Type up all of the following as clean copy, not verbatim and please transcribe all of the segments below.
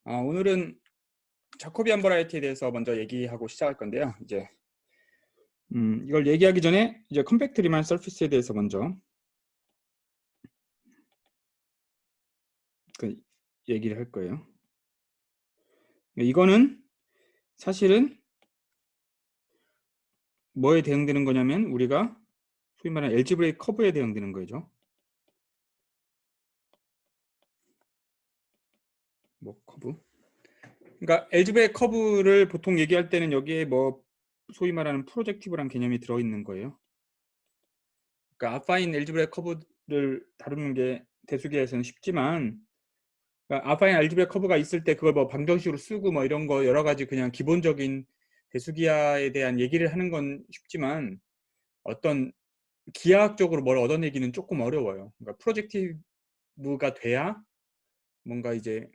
오늘은 자코비안 버라이어티에 대해서 먼저 얘기하고 시작할 건데요. 이제 이걸 얘기하기 전에 이제 컴팩트 리만 서피스에 대해서 먼저 얘기를 할 거예요. 이거는 사실은 뭐에 대응되는 거냐면 우리가 소위 말하는 엘지브레이크 커브에 대응되는 거죠. 뭐 커브. 그러니까 엘지브레이크 커브를 보통 얘기할 때는 여기에 뭐 소위 말하는 프로젝티브란 개념이 들어 있는 거예요. 그러니까 아파인 엘지브레이크 커브를 다루는 게 대수기에서는 쉽지만, 그러니까 아파인 알지브레이크 커브가 있을 때 그걸 뭐 방정식으로 쓰고 뭐 이런 거 여러 가지 그냥 기본적인 대수기하에 대한 얘기를 하는 건 쉽지만 어떤 기하학적으로 뭘 얻어내기는 조금 어려워요. 그러니까 프로젝티브가 돼야 뭔가 이제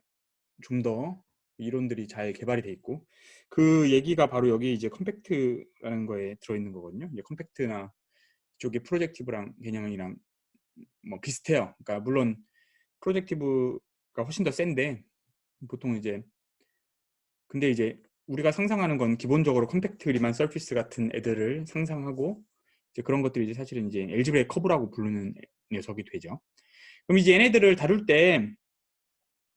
좀 더 이론들이 잘 개발이 돼 있고, 그 얘기가 바로 여기 이제 컴팩트라는 거에 들어있는 거거든요. 이제 컴팩트나 이쪽에 프로젝티브랑 개념이랑 뭐 비슷해요. 그러니까 물론 프로젝티브가 훨씬 더 센데 보통 이제, 근데 이제 우리가 상상하는 건 기본적으로 컴팩트 리만 서피스 같은 애들을 상상하고, 이제 그런 것들이 이제 사실은 이제 엘지브레이크 커브라고 부르는 녀석이 되죠. 그럼 이제 얘네들을 다룰 때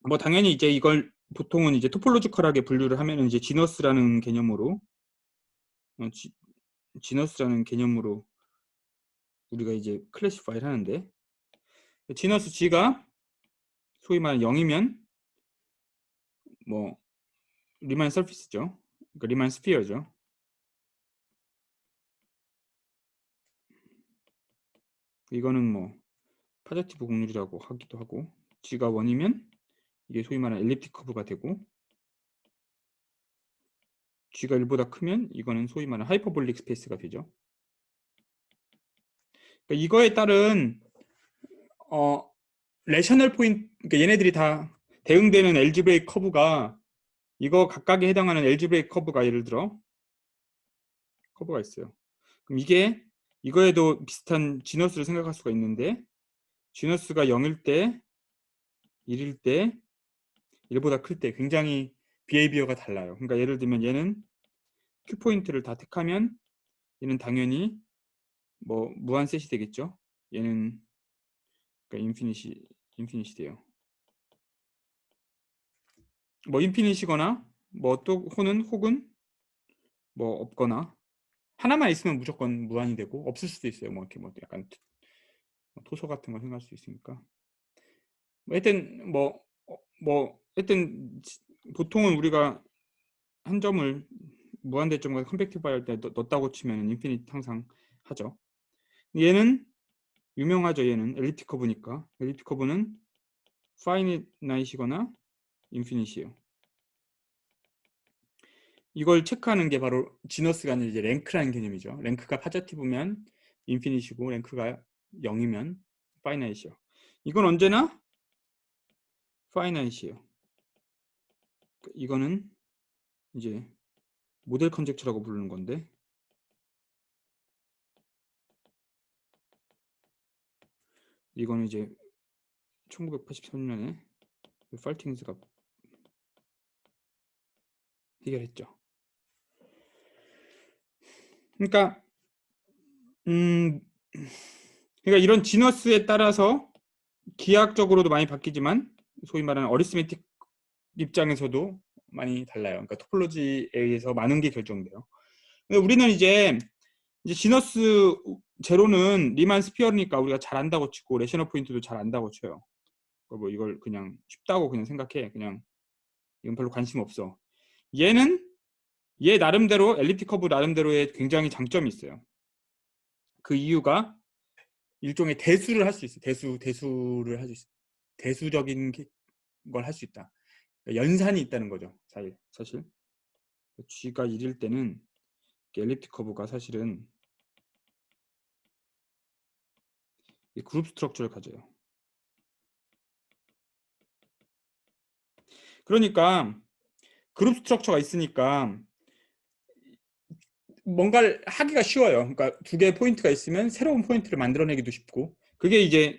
뭐 당연히 이제 이걸 보통은 이제 토폴로지컬하게 분류를 하면 이제 지너스라는 개념으로 지너스라는 개념으로 우리가 이제 클래시파이를 하는데, 지너스 G가 소위 말하는 0이면 뭐 리만 서피스죠. 그러니까 리만 스피어죠. 이거는 뭐 파제티브 곡률이라고 하기도 하고, G가 1이면 이게 소위 말하는 엘립틱 커브가 되고, G가 1보다 크면 이거는 소위 말하는 하이퍼볼릭 스페이스가 되죠. 그러니까 이거에 따른 레셔널 포인트, 그러니까 얘네들이 다 대응되는 엘지브레이크 커브가, 이거 각각에 해당하는 엘지브레이크 커브가 예를 들어 커브가 있어요. 그럼 이게 이거에도 비슷한 지너스를 생각할 수가 있는데, 지너스가 0일 때, 1일 때, 1보다 클 때 굉장히 비헤이비어가 달라요. 그러니까 예를 들면 얘는 큐 포인트를 다 택하면 얘는 당연히 뭐 무한 셋이 되겠죠. 얘는 그러니까 인피니시 돼요. 뭐 인피니시거나 뭐 또 혹은 뭐 없거나, 하나만 있으면 무조건 무한이 되고 없을 수도 있어요. 뭐 이렇게 뭐 약간 토소 같은 거 생각할 수 있으니까. 뭐 하여튼 하여튼 보통은 우리가 한 점을 무한대점과 컴팩티브 할 때 넣었다고 치면 인피니트 항상 하죠. 얘는 유명하죠. 얘는 엘립틱 커브니까. 엘립틱 커브는 파이나잇이거나 인피니시예요. 이걸 체크하는 게 바로 지너스가 아니라 이제 랭크라는 개념이죠. 랭크가 파저티브면 인피니시고 랭크가 0이면 파이나잇이요. 이건 언제나 파이나잇이에요. 이거는 이제 모델 컨젝처라고 부르는 건데, 이거는 이제 1983년에 팔팅스가 해결했죠. 그러니까 그러니까 이런 지너스에 따라서 기하학적으로도 많이 바뀌지만 소위 말하는 어리스메틱 입장에서도 많이 달라요. 그러니까 토폴로지에 의해서 많은 게 결정돼요. 근데 우리는 이제 지너스 제로는 리만 스피어니까 우리가 잘 안다고 치고, 레셔널 포인트도 잘 안다고 쳐요. 뭐 이걸 그냥 쉽다고 그냥 생각해. 그냥 이건 별로 관심 없어. 얘는 얘 나름대로 엘립틱 커브 나름대로의 굉장히 장점이 있어요. 그 이유가 일종의 대수를 할 수 있어요. 대수를 할 수 있어요. 대수적인 걸 할 수 있다. 연산이 있다는 거죠. 사실 G가 1일 때는 엘립틱 커브가 사실은 그룹 스트럭처를 가져요. 그러니까 그룹 스트럭처가 있으니까 뭔가를 하기가 쉬워요. 그러니까 두 개의 포인트가 있으면 새로운 포인트를 만들어내기도 쉽고, 그게 이제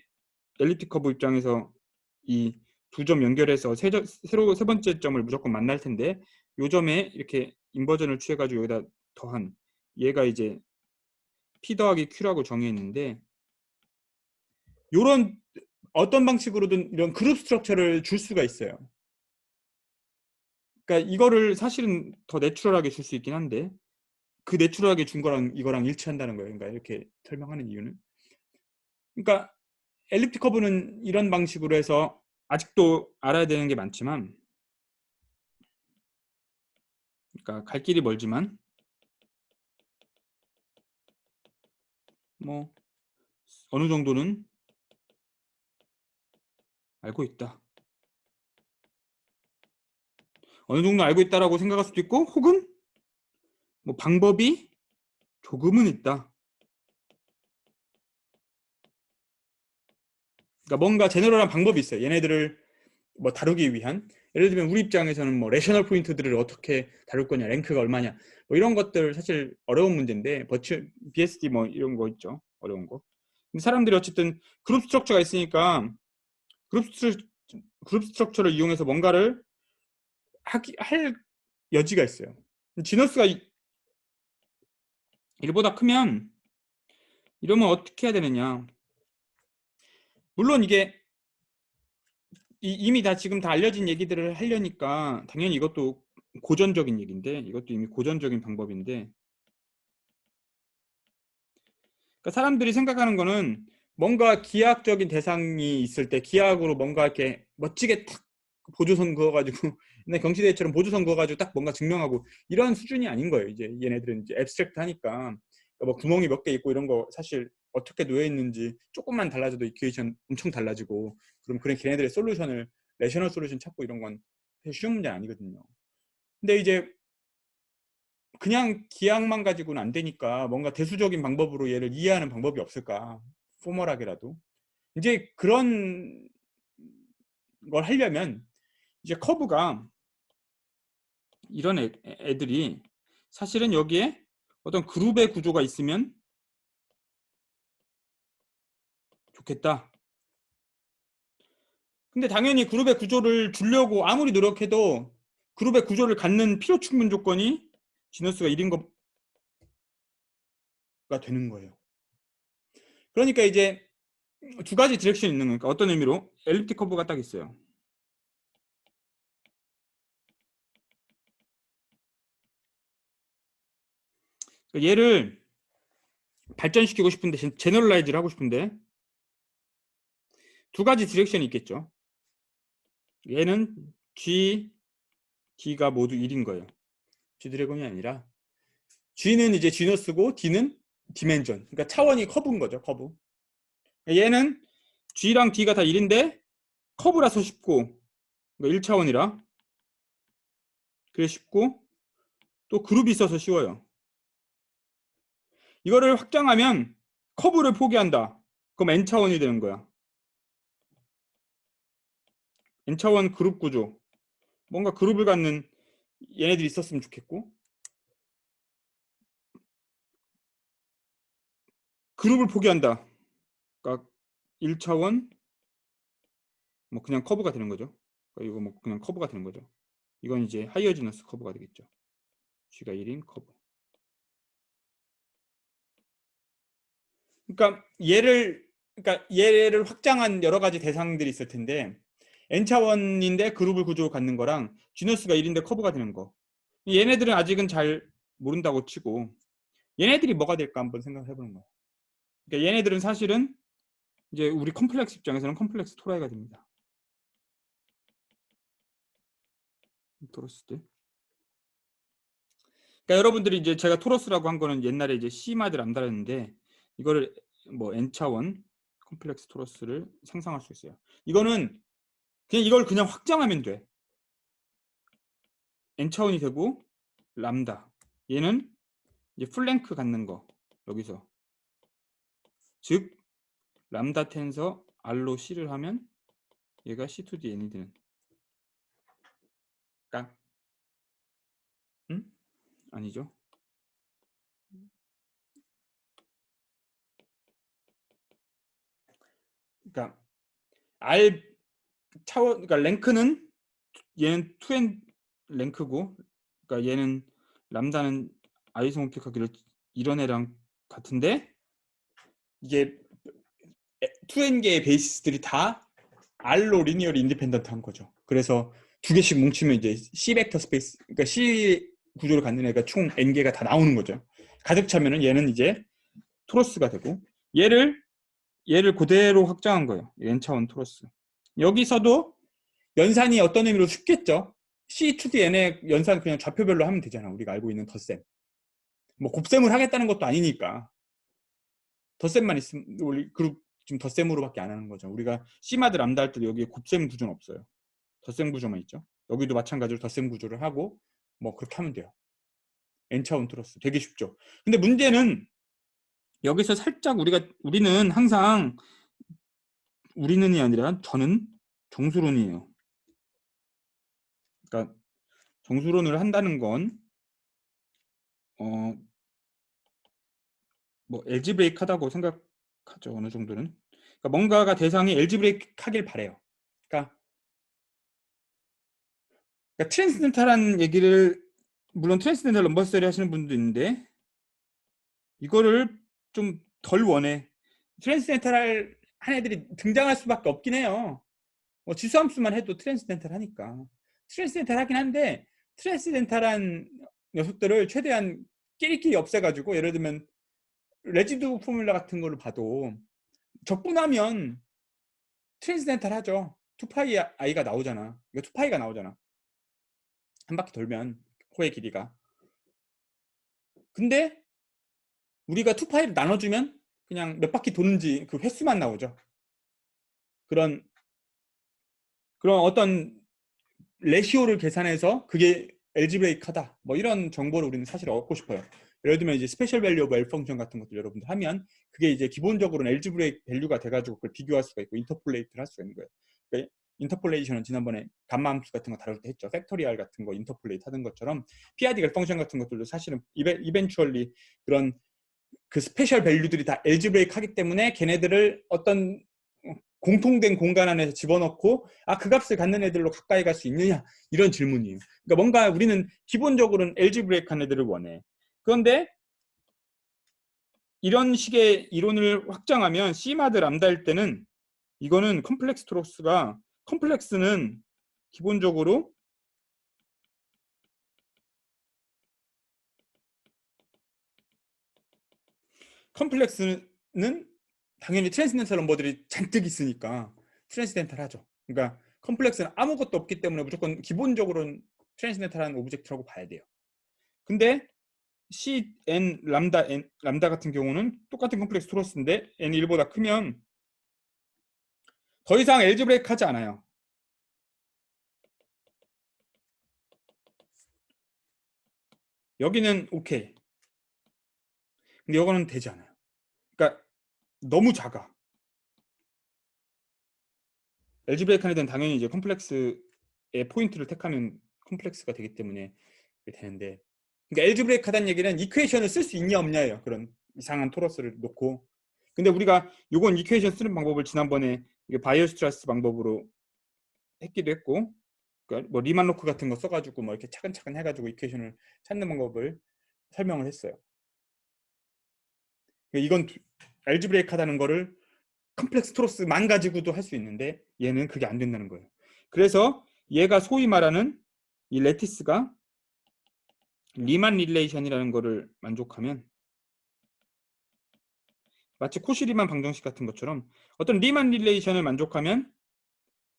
엘립틱 커브 입장에서 이 두 점 연결해서 세 번째 점을 무조건 만날 텐데 요 점에 이렇게 인버전을 취해가지고 여기다 더한 얘가 이제 P 더하기 Q라고 정해있는데 요런 어떤 방식으로든 이런 그룹 스트럭처를 줄 수가 있어요. 그러니까 이거를 사실은 더 내추럴하게 줄 수 있긴 한데 그 내추럴하게 준 거랑 이거랑 일치한다는 거예요. 그러니까 이렇게 설명하는 이유는 그러니까 엘립틱 커브는 이런 방식으로 해서 아직도 알아야 되는 게 많지만 그러니까 갈 길이 멀지만 뭐 어느 정도는 알고 있다. 어느 정도 알고 있다라고 생각할 수도 있고 혹은 뭐 방법이 조금은 있다. 그러니까 뭔가 제너럴한 방법이 있어요. 얘네들을 뭐 다루기 위한 예를 들면 우리 입장에서는 뭐 레셔널 포인트들을 어떻게 다룰 거냐, 랭크가 얼마냐 뭐 이런 것들 사실 어려운 문제인데 BSD 뭐 이런 거 있죠. 어려운 거. 근데 사람들이 어쨌든 그룹 스트럭처가 있으니까 그룹 스트럭처를 이용해서 뭔가를 할 여지가 있어요. 지너스가 1보다 크면 이러면 어떻게 해야 되느냐. 물론 이게 이미 다 지금 다 알려진 얘기들을 하려니까 당연히 이것도 고전적인 얘기인데 이것도 이미 고전적인 방법인데 그러니까 사람들이 생각하는 거는 뭔가 기하학적인 대상이 있을 때 기하학으로 뭔가 이렇게 멋지게 탁 보조선 그어가지고 옛날 경시대회처럼 보조선 그어가지고 딱 뭔가 증명하고 이런 수준이 아닌 거예요. 이제 얘네들은 이제 앱스트랙트 하니까 그러니까 뭐 구멍이 몇 개 있고 이런 거 사실 어떻게 놓여 있는지 조금만 달라져도 이퀘이션 엄청 달라지고 그럼 그런 걔네들의 솔루션을 레셔널 솔루션 찾고 이런 건 쉬운 문제 아니거든요. 근데 이제 그냥 기하학만 가지고는 안 되니까 뭔가 대수적인 방법으로 얘를 이해하는 방법이 없을까? 포멀하게라도. 이제 그런 걸 하려면 이제 커브가 이런 애들이 사실은 여기에 어떤 그룹의 구조가 있으면 좋겠다. 근데 당연히 그룹의 구조를 주려고 아무리 노력해도 그룹의 구조를 갖는 필요 충분 조건이 지너스가 1인 거가 되는 거예요. 그러니까 이제 두 가지 디렉션이 있는 거니까 어떤 의미로 엘립틱 커브가 딱 있어요. 얘를 발전시키고 싶은데 제너럴라이즈를 하고 싶은데 두 가지 디렉션이 있겠죠. 얘는 G, D가 모두 1인 거예요. G 드래곤이 아니라 G는 이제 지너스고 D는 디멘전. 그러니까 차원이 커브인 거죠. 커브. 얘는 G랑 D가 다 1인데 커브라서 쉽고 그러니까 1차원이라 그래 쉽고 또 그룹이 있어서 쉬워요. 이거를 확장하면 커브를 포기한다. 그럼 N차원이 되는 거야. N차원 그룹 구조. 뭔가 그룹을 갖는 얘네들이 있었으면 좋겠고 그룹을 포기한다. 그러니까 1차원 뭐 그냥 커브가 되는 거죠. 그러니까 이거 뭐 그냥 커브가 되는 거죠. 이건 이제 하이어 지너스 커브가 되겠죠. G가 1인 커브. 그러니까 얘를 확장한 여러 가지 대상들이 있을 텐데 n차원인데 그룹을 구조 갖는 거랑 지너스가 1인데 커브가 되는 거. 얘네들은 아직은 잘 모른다고 치고 얘네들이 뭐가 될까 한번 생각해 보는 거예요. 그러니까 얘네들은 사실은 이제 우리 컴플렉스 입장에서는 컴플렉스 토라이가 됩니다. 토러스 때. 그러니까 여러분들이 이제 제가 토러스라고 한 거는 옛날에 이제 C마드 람다였는데 이거를 뭐 n차원 컴플렉스 토러스를 상상할 수 있어요. 이거는 그냥 이걸 그냥 확장하면 돼. n차원이 되고 람다. 얘는 이제 플랭크 갖는 거 여기서 즉 람다 텐서 R로 C를 하면 얘가 C to D N이 되는. 까? 응? 아니죠. 그러니까 R 차원, 그러니까 랭크는 얘는 2n 랭크고, 그러니까 얘는 람다는 아이소모픽하기를 이런 애랑 같은데 이게 2n개의 베이시스들이 다 R로 리니어리 인디펜던트한 거죠. 그래서 두 개씩 뭉치면 이제 C 벡터 스페이스, 그러니까 C 구조를 갖는 애가 총 n개가 다 나오는 거죠. 가득 차면은 얘는 이제 토러스가 되고, 얘를 그대로 확장한 거예요. n차원 토러스. 여기서도 연산이 어떤 의미로 쉽겠죠. C2DN의 연산 그냥 좌표별로 하면 되잖아. 우리가 알고 있는 덧셈. 뭐 곱셈을 하겠다는 것도 아니니까 덧셈만 있으면 우리 그룹 지금 덧셈으로밖에 안 하는 거죠. 우리가 C마드 람다 할 때도 여기에 곱셈 구조는 없어요. 덧셈 구조만 있죠. 여기도 마찬가지로 덧셈 구조를 하고 뭐 그렇게 하면 돼요. n차원 토러스 되게 쉽죠. 근데 문제는 여기서 살짝 우리는 항상 우리는이 아니라 저는 정수론이에요. 그러니까 정수론을 한다는 건 뭐 엘지브레이크 하다고 생각하죠. 어느 정도는. 그러니까 뭔가가 대상이 엘지브레이크 하길 바래요. 그러니까 트랜스덴탈한 얘기를, 물론 트랜스덴탈 넘버스리 하시는 분도 있는데 이거를 좀 덜 원해. 트랜스덴탈한 애들이 등장할 수밖에 없긴 해요. 뭐 지수함수만 해도 트랜스덴탈 하니까. 트랜스덴탈 하긴 한데 트랜스덴탈한 녀석들을 최대한 끼리끼리 없애가지고, 예를 들면 레지두 포뮬라 같은 거를 봐도 적분하면 트랜스덴탈 하죠. 2파이 i가 나오잖아. 이거 2파이가 나오잖아. 한 바퀴 돌면 호의 길이가. 근데 우리가 2파이를 나눠주면 그냥 몇 바퀴 도는지 그 횟수만 나오죠. 그런 어떤 레시오를 계산해서 그게 엘지브레이크하다 뭐 이런 정보를 우리는 사실 얻고 싶어요. 예를 들면 이제 스페셜 밸류 오브 L 펑션 같은 것들 여러분들 하면 그게 이제 기본적으로는 엘지브레이크 밸류가 돼가지고 그걸 비교할 수가 있고 인터폴레이트를 할 수가 있는 거예요. 그러니까 인터폴레이션은 지난번에 감마 함수 같은 거 다룰 때 했죠. 팩토리얼 같은 거 인터폴레이트 하는 것처럼 PID 엘 펑션 같은 것들도 사실은 이벤추얼리 그런 그 스페셜 밸류들이 다 엘지브레이크 하기 때문에 걔네들을 어떤 공통된 공간 안에서 집어넣고 그 값을 갖는 애들로 가까이 갈 수 있느냐, 이런 질문이에요. 그러니까 뭔가 우리는 기본적으로는 엘지브레이크한 애들을 원해. 그런데 이런 식의 이론을 확장하면 C마드 람다일 때는 이거는 컴플렉스 토러스가, 컴플렉스는 기본적으로 당연히 트랜스덴탈 넘버들이 잔뜩 있으니까 트랜스덴탈 하죠. 그러니까 컴플렉스는 아무것도 없기 때문에 무조건 기본적으로는 트랜스덴탈한 오브젝트라고 봐야 돼요. 근데 C, N, 람다 같은 경우는 똑같은 컴플렉스 토러스인데 N이 1보다 크면 더 이상 엘지브레이크 하지 않아요. 여기는 오케이. 근데 이거는 되지 않아요. 그러니까 너무 작아. 엘지브레이크 하는 데는 당연히 이제 컴플렉스의 포인트를 택하면 컴플렉스가 되기 때문에 되는데, 그러니까 엘지브레이크 하다는 얘기는 이퀘이션을 쓸 수 있냐 없냐예요. 그런 이상한 토러스를 놓고. 근데 우리가 요건 이퀘이션 쓰는 방법을 지난번에 바이오스트라스 방법으로 했기도 했고, 그러니까 뭐 리만 로크 같은 거 써가지고 뭐 이렇게 차근차근 해가지고 이퀘이션을 찾는 방법을 설명을 했어요. 그러니까 이건 엘지브레이크 하다는 거를 컴플렉스 토러스만 가지고도 할 수 있는데 얘는 그게 안 된다는 거예요. 그래서 얘가 소위 말하는 이 레티스가 리만 릴레이션이라는 거를 만족하면, 마치 코시-리만 방정식 같은 것처럼 어떤 리만 릴레이션을 만족하면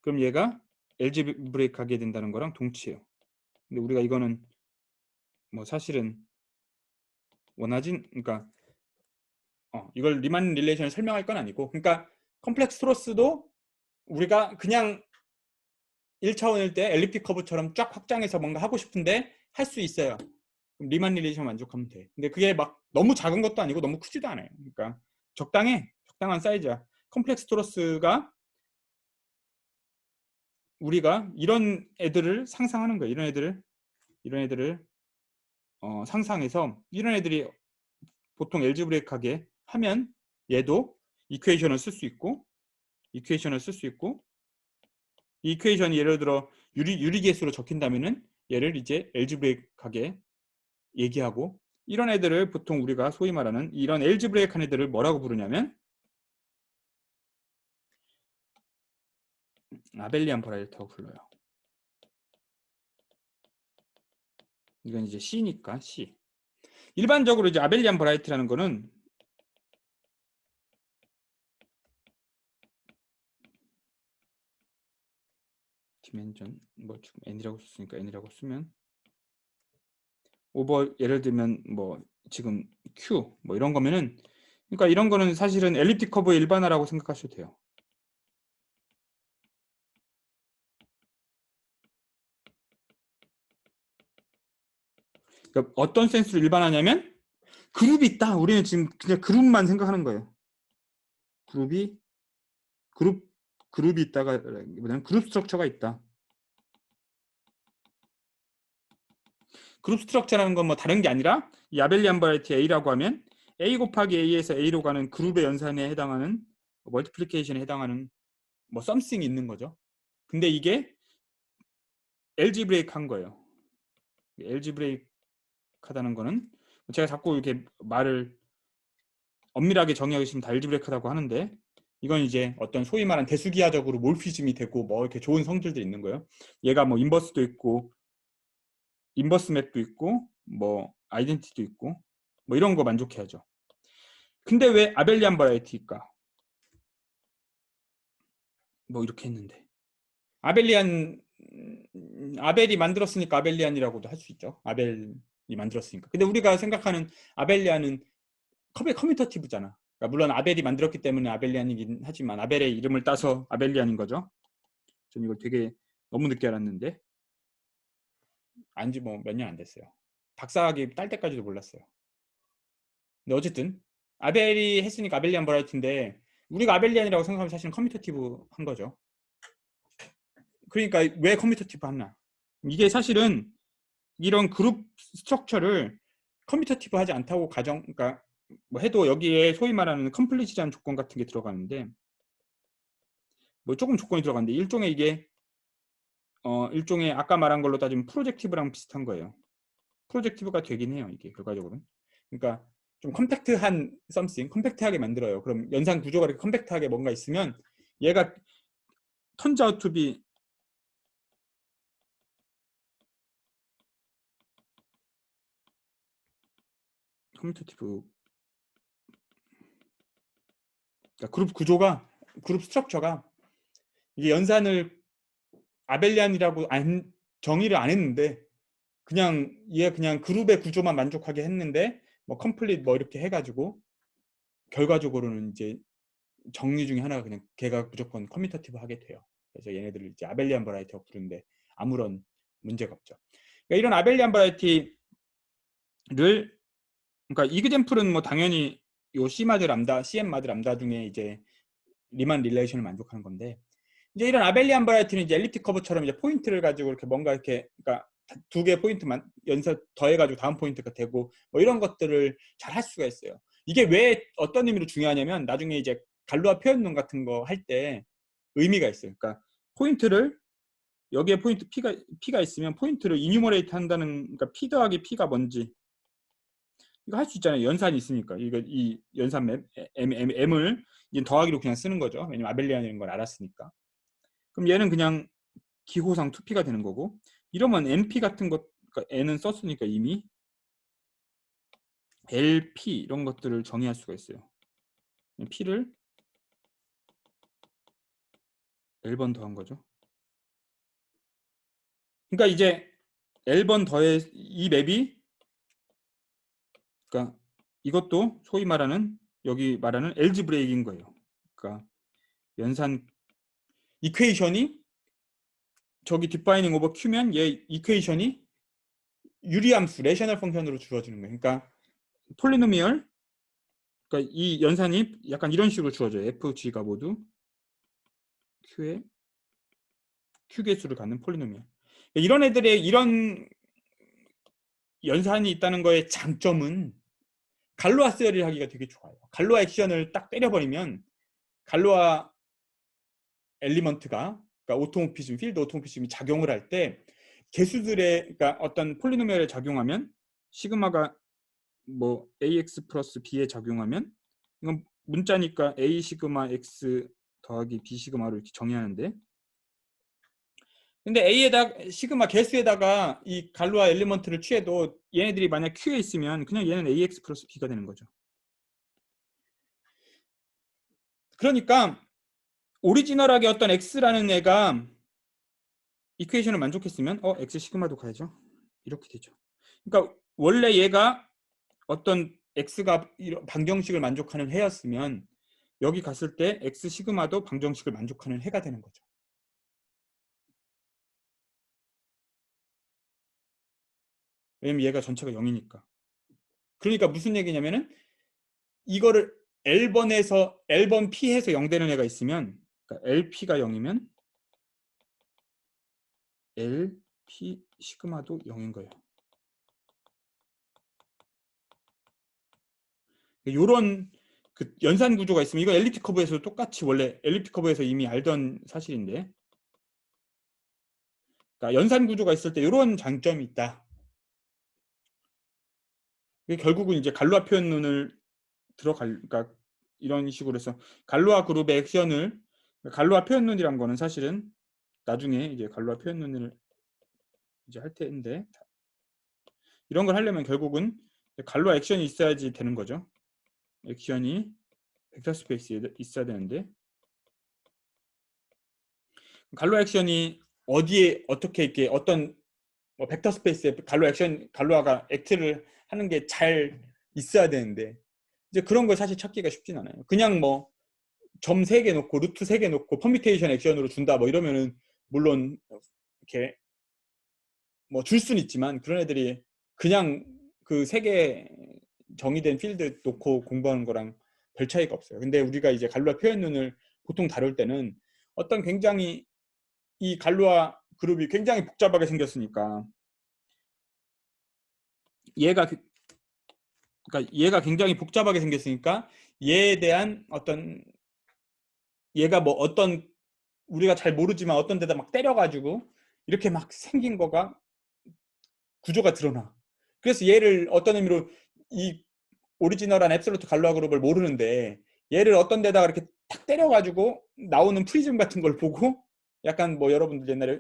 그럼 얘가 엘지브레이크 하게 된다는 거랑 동치예요. 근데 우리가 이거는 뭐 사실은 그러니까 이걸 리만 릴레이션을 설명할 건 아니고, 그러니까 컴플렉스 토러스도 우리가 그냥 1차원일 때 엘립틱 커브처럼 쫙 확장해서 뭔가 하고 싶은데 할 수 있어요. 그럼 리만 릴레이션 만족하면 돼. 근데 그게 막 너무 작은 것도 아니고 너무 크지도 않아요. 그러니까 적당한 사이즈야. 컴플렉스 토러스가 우리가 이런 애들을 상상하는 거예요. 이런 애들을 상상해서 이런 애들이 보통 엘지브레이크하게 하면 얘도 이퀘이션을 쓸 수 있고 이 이퀘이션이 예를 들어 유리계수로 적힌다면은 얘를 이제 엘지브레이크하게 얘기하고, 이런 애들을 보통 우리가 소위 말하는 이런 엘지브레이크한 애들을 뭐라고 부르냐면 아벨리안 버라이어티라고 불러요. 이건 이제 C니까 C. 일반적으로 이제 아벨리안 버라이어티라는 거는 디멘전 뭐 지금 n이라고 썼으니까 n이라고 쓰면 오버, 예를 들면 뭐 지금 q 뭐 이런 거면은, 그러니까 이런 거는 사실은 엘립틱 커브의 일반화라고 생각하셔도 돼요. 그러니까 어떤 센스로 일반화냐면 그룹이 있다. 우리는 지금 그냥 그룹만 생각하는 거예요. 그룹이 있다가 뭐냐면 그룹 스트럭처가 있다. 그룹 스트럭처라는 건 뭐 다른 게 아니라 이 아벨리안 버라이티 A라고 하면 A 곱하기 A에서 A로 가는 그룹의 연산에 해당하는, 멀티플리케이션에 해당하는 뭐 썸씽이 있는 거죠. 근데 이게 엘지브레이크한 거예요. 엘지브레이크하다는 거는 제가 자꾸 이렇게 말을 엄밀하게 정의하기 싫으면 다 엘지브레이크라고 하는데, 이건 이제 어떤 소위 말하는 대수기하적으로 몰피즘이 되고 뭐 이렇게 좋은 성질들이 있는 거예요. 얘가 뭐 인버스도 있고 인버스 맵도 있고 뭐 아이덴티티도 있고 뭐 이런 거 만족해야죠. 근데 왜 아벨리안 버라이티일까? 뭐 이렇게 했는데 아벨이 만들었으니까 아벨리안이라고도 할 수 있죠. 아벨이 만들었으니까. 근데 우리가 생각하는 아벨리안은 커뮤터티브잖아. 그러니까 물론 아벨이 만들었기 때문에 아벨리안이긴 하지만 아벨의 이름을 따서 아벨리안인 거죠. 전 이걸 되게 너무 늦게 알았는데, 안지 뭐 몇 년 안 됐어요. 박사학위 딸 때까지도 몰랐어요. 근데 어쨌든 아벨이 했으니까 아벨리안 버라이티인데, 우리가 아벨리안이라고 생각하면 사실은 커뮤터티브 한 거죠. 그러니까 왜 커뮤터티브 하나? 이게 사실은 이런 그룹 스트럭처를 커뮤터티브 하지 않다고 그러니까 뭐 해도 여기에 소위 말하는 컴플리시한 조건 같은 게 들어가는데, 뭐 조금 조건이 들어가는데 일종의 이게 일종의 아까 말한 걸로 따지면 프로젝티브랑 비슷한 거예요. 프로젝티브가 되긴 해요, 이게 결과적으로는. 그러니까 좀 컴팩트한 썸씽, 컴팩트하게 만들어요. 그럼 연산 구조가 이렇게 컴팩트하게 뭔가 있으면 얘가 turns out to be 커뮤터티브. 그러니까 그룹 스트럭처가 이게 연산을 아벨리안이라고 정의를 안 했는데 그냥 얘 그냥 그룹의 구조만 만족하게 했는데 뭐 컴플릿 뭐 이렇게 해가지고 결과적으로는 이제 정리 중에 하나가 그냥 걔가 무조건 커뮤터티브 하게 돼요. 그래서 얘네들을 이제 아벨리안 버라이티라고 부르는데 아무런 문제가 없죠. 그러니까 이런 아벨리안 버라이티를, 그러니까 이그젠플은 뭐 당연히 요 C 마드 람다, CM 마드 람다 중에 이제 리만 릴레이션을 만족하는 건데, 이제 이런 아벨리안 버라이티는 이제 엘리프틱 커브처럼 이제 포인트를 가지고 이렇게 뭔가 이렇게, 그러니까 두 개의 포인트만 연서 더해가지고 다음 포인트가 되고 뭐 이런 것들을 잘 할 수가 있어요. 이게 왜 어떤 의미로 중요하냐면 나중에 이제 갈루아 표현론 같은 거 할 때 의미가 있어요. 그러니까 포인트를 여기에 포인트 P가 있으면 포인트를 이뉴머레이트 한다는, 그러니까 P 더하기 P가 뭔지 이거 할 수 있잖아요. 연산이 있으니까. 이거 이 연산 M을 이제 더하기로 그냥 쓰는 거죠. 왜냐면 아벨리안이라는 걸 알았으니까. 그럼 얘는 그냥 기호상 2P가 되는 거고, 이러면 NP 같은 것, 그러니까 N은 썼으니까 이미 LP 이런 것들을 정의할 수가 있어요. P를 L번 더한 거죠. 그러니까 이제 L번 더해 이 맵이, 그러니까 이것도 소위 말하는 여기 말하는 엘지브레이크인 거예요. 그러니까 연산 이퀘이션이 저기 디파이닝 오버 Q면 얘 이퀘이션이 유리함수 레셔널 펑션으로 주어지는 거예요. 그러니까 폴리노미얼, 그러니까 이 연산이 약간 이런 식으로 주어져요. FG가 모두 Q의 Q개수를 갖는 폴리노미얼. 이런 애들의 이런 연산이 있다는 거의 장점은 갈로아 세어리를 하기가 되게 좋아요. 갈로아 액션을 딱 때려버리면 갈로아 엘리먼트가 그러니까 오토모피즘, 필드 오토모피즘이 작용을 할 때 개수들의 그러니까 어떤 폴리노미얼에 작용하면 시그마가 뭐 ax 플러스 b에 작용하면 이건 문자니까 a 시그마 x 더하기 b 시그마로 이렇게 정의하는데 근데 a에다 시그마 개수에다가 이 갈루아 엘리먼트를 취해도 얘네들이 만약 q에 있으면 그냥 얘는 ax 플러스 b가 되는 거죠. 그러니까 오리지널하게 어떤 x라는 애가 이퀘이션을 만족했으면 x 시그마도 가야죠. 이렇게 되죠. 그러니까 원래 얘가 어떤 x가 방정식을 만족하는 해였으면 여기 갔을 때 x 시그마도 방정식을 만족하는 해가 되는 거죠. 왜냐면 얘가 전체가 0이니까. 그러니까 무슨 얘기냐면은 이거를 L번 P해서 0 되는 애가 있으면 그러니까 LP가 0이면 LP 시그마도 0인 거예요. 요런 그 연산 구조가 있으면 이거 엘립틱 커브에서 똑같이 원래 엘립틱 커브에서 이미 알던 사실인데 그러니까 연산 구조가 있을 때 이런 장점이 있다. 결국은 이제 갈루아 표현론을 그러니까 이런 식으로 해서 갈루아 그룹의 액션을 갈루아 표현론이란 거는 사실은 나중에 이제 갈루아 표현론을 이제 할 텐데 이런 걸 하려면 결국은 갈루아 액션이 있어야지 되는 거죠. 액션이 벡터 스페이스에 있어야 되는데 갈루아 액션이 어디에 어떻게 이렇게 어떤 뭐 벡터 스페이스에 갈루아가 액트를 하는 게 잘 있어야 되는데 이제 그런 걸 사실 찾기가 쉽진 않아요. 그냥 뭐 점 3개 놓고 루트 3개 놓고 퍼뮤테이션 액션으로 준다 뭐 이러면은 물론 이렇게 뭐 줄 수는 있지만 그런 애들이 그냥 그 3개 정의된 필드 놓고 공부하는 거랑 별 차이가 없어요. 근데 우리가 이제 갈루아 표현론을 보통 다룰 때는 어떤 굉장히 이 갈루아 그룹이 굉장히 복잡하게 생겼으니까 그러니까 얘가 굉장히 복잡하게 생겼으니까 얘에 대한 어떤 얘가 뭐 어떤 우리가 잘 모르지만 어떤 데다 막 때려가지고 이렇게 막 생긴 거가 구조가 드러나. 그래서 얘를 어떤 의미로 이 오리지널한 앱솔루트 갈루아 그룹을 모르는데 얘를 어떤 데다가 이렇게 탁 때려가지고 나오는 프리즘 같은 걸 보고 약간 뭐 여러분들 옛날에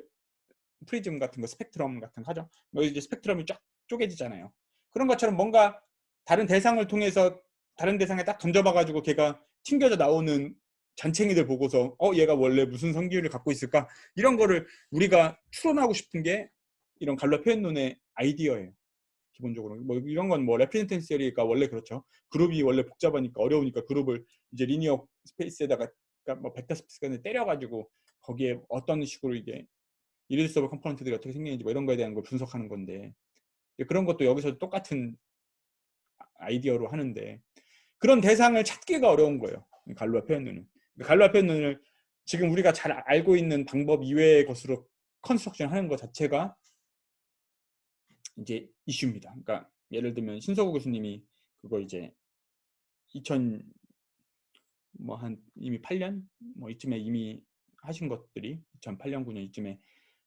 프리즘 같은 거 스펙트럼 같은 거 하죠. 뭐 이제 스펙트럼이 쫙 쪼개지잖아요. 그런 것처럼 뭔가 다른 대상을 통해서 다른 대상에 딱 던져봐가지고 걔가 튕겨져 나오는 잔챙이들 보고서 얘가 원래 무슨 성기율을 갖고 있을까 이런 거를 우리가 추론하고 싶은 게 이런 갈루아 표현론의 아이디어예요. 기본적으로 뭐 이런 건 뭐 레프레젠턴스 시리가 원래 그렇죠. 그룹이 원래 복잡하니까 어려우니까 그룹을 이제 리니어 스페이스에다가 그러니까 뭐 벡터 스페이스에 때려가지고 거기에 어떤 식으로 이게 이리디서블 컴포넌트들이 어떻게 생기는지 뭐 이런 거에 대한 걸 분석하는 건데 그런 것도 여기서 똑같은 아이디어로 하는데 그런 대상을 찾기가 어려운 거예요. 갈루아 표현론은. 갈루아 표현론을 지금 우리가 잘 알고 있는 방법 이외의 것으로 컨스트럭션 하는 것 자체가 이제 이슈입니다. 그러니까 예를 들면 신서구 교수님이 그거 이제 2000 뭐 한 이미 8년 뭐 이쯤에 이미 하신 것들이 2008년 9년 이쯤에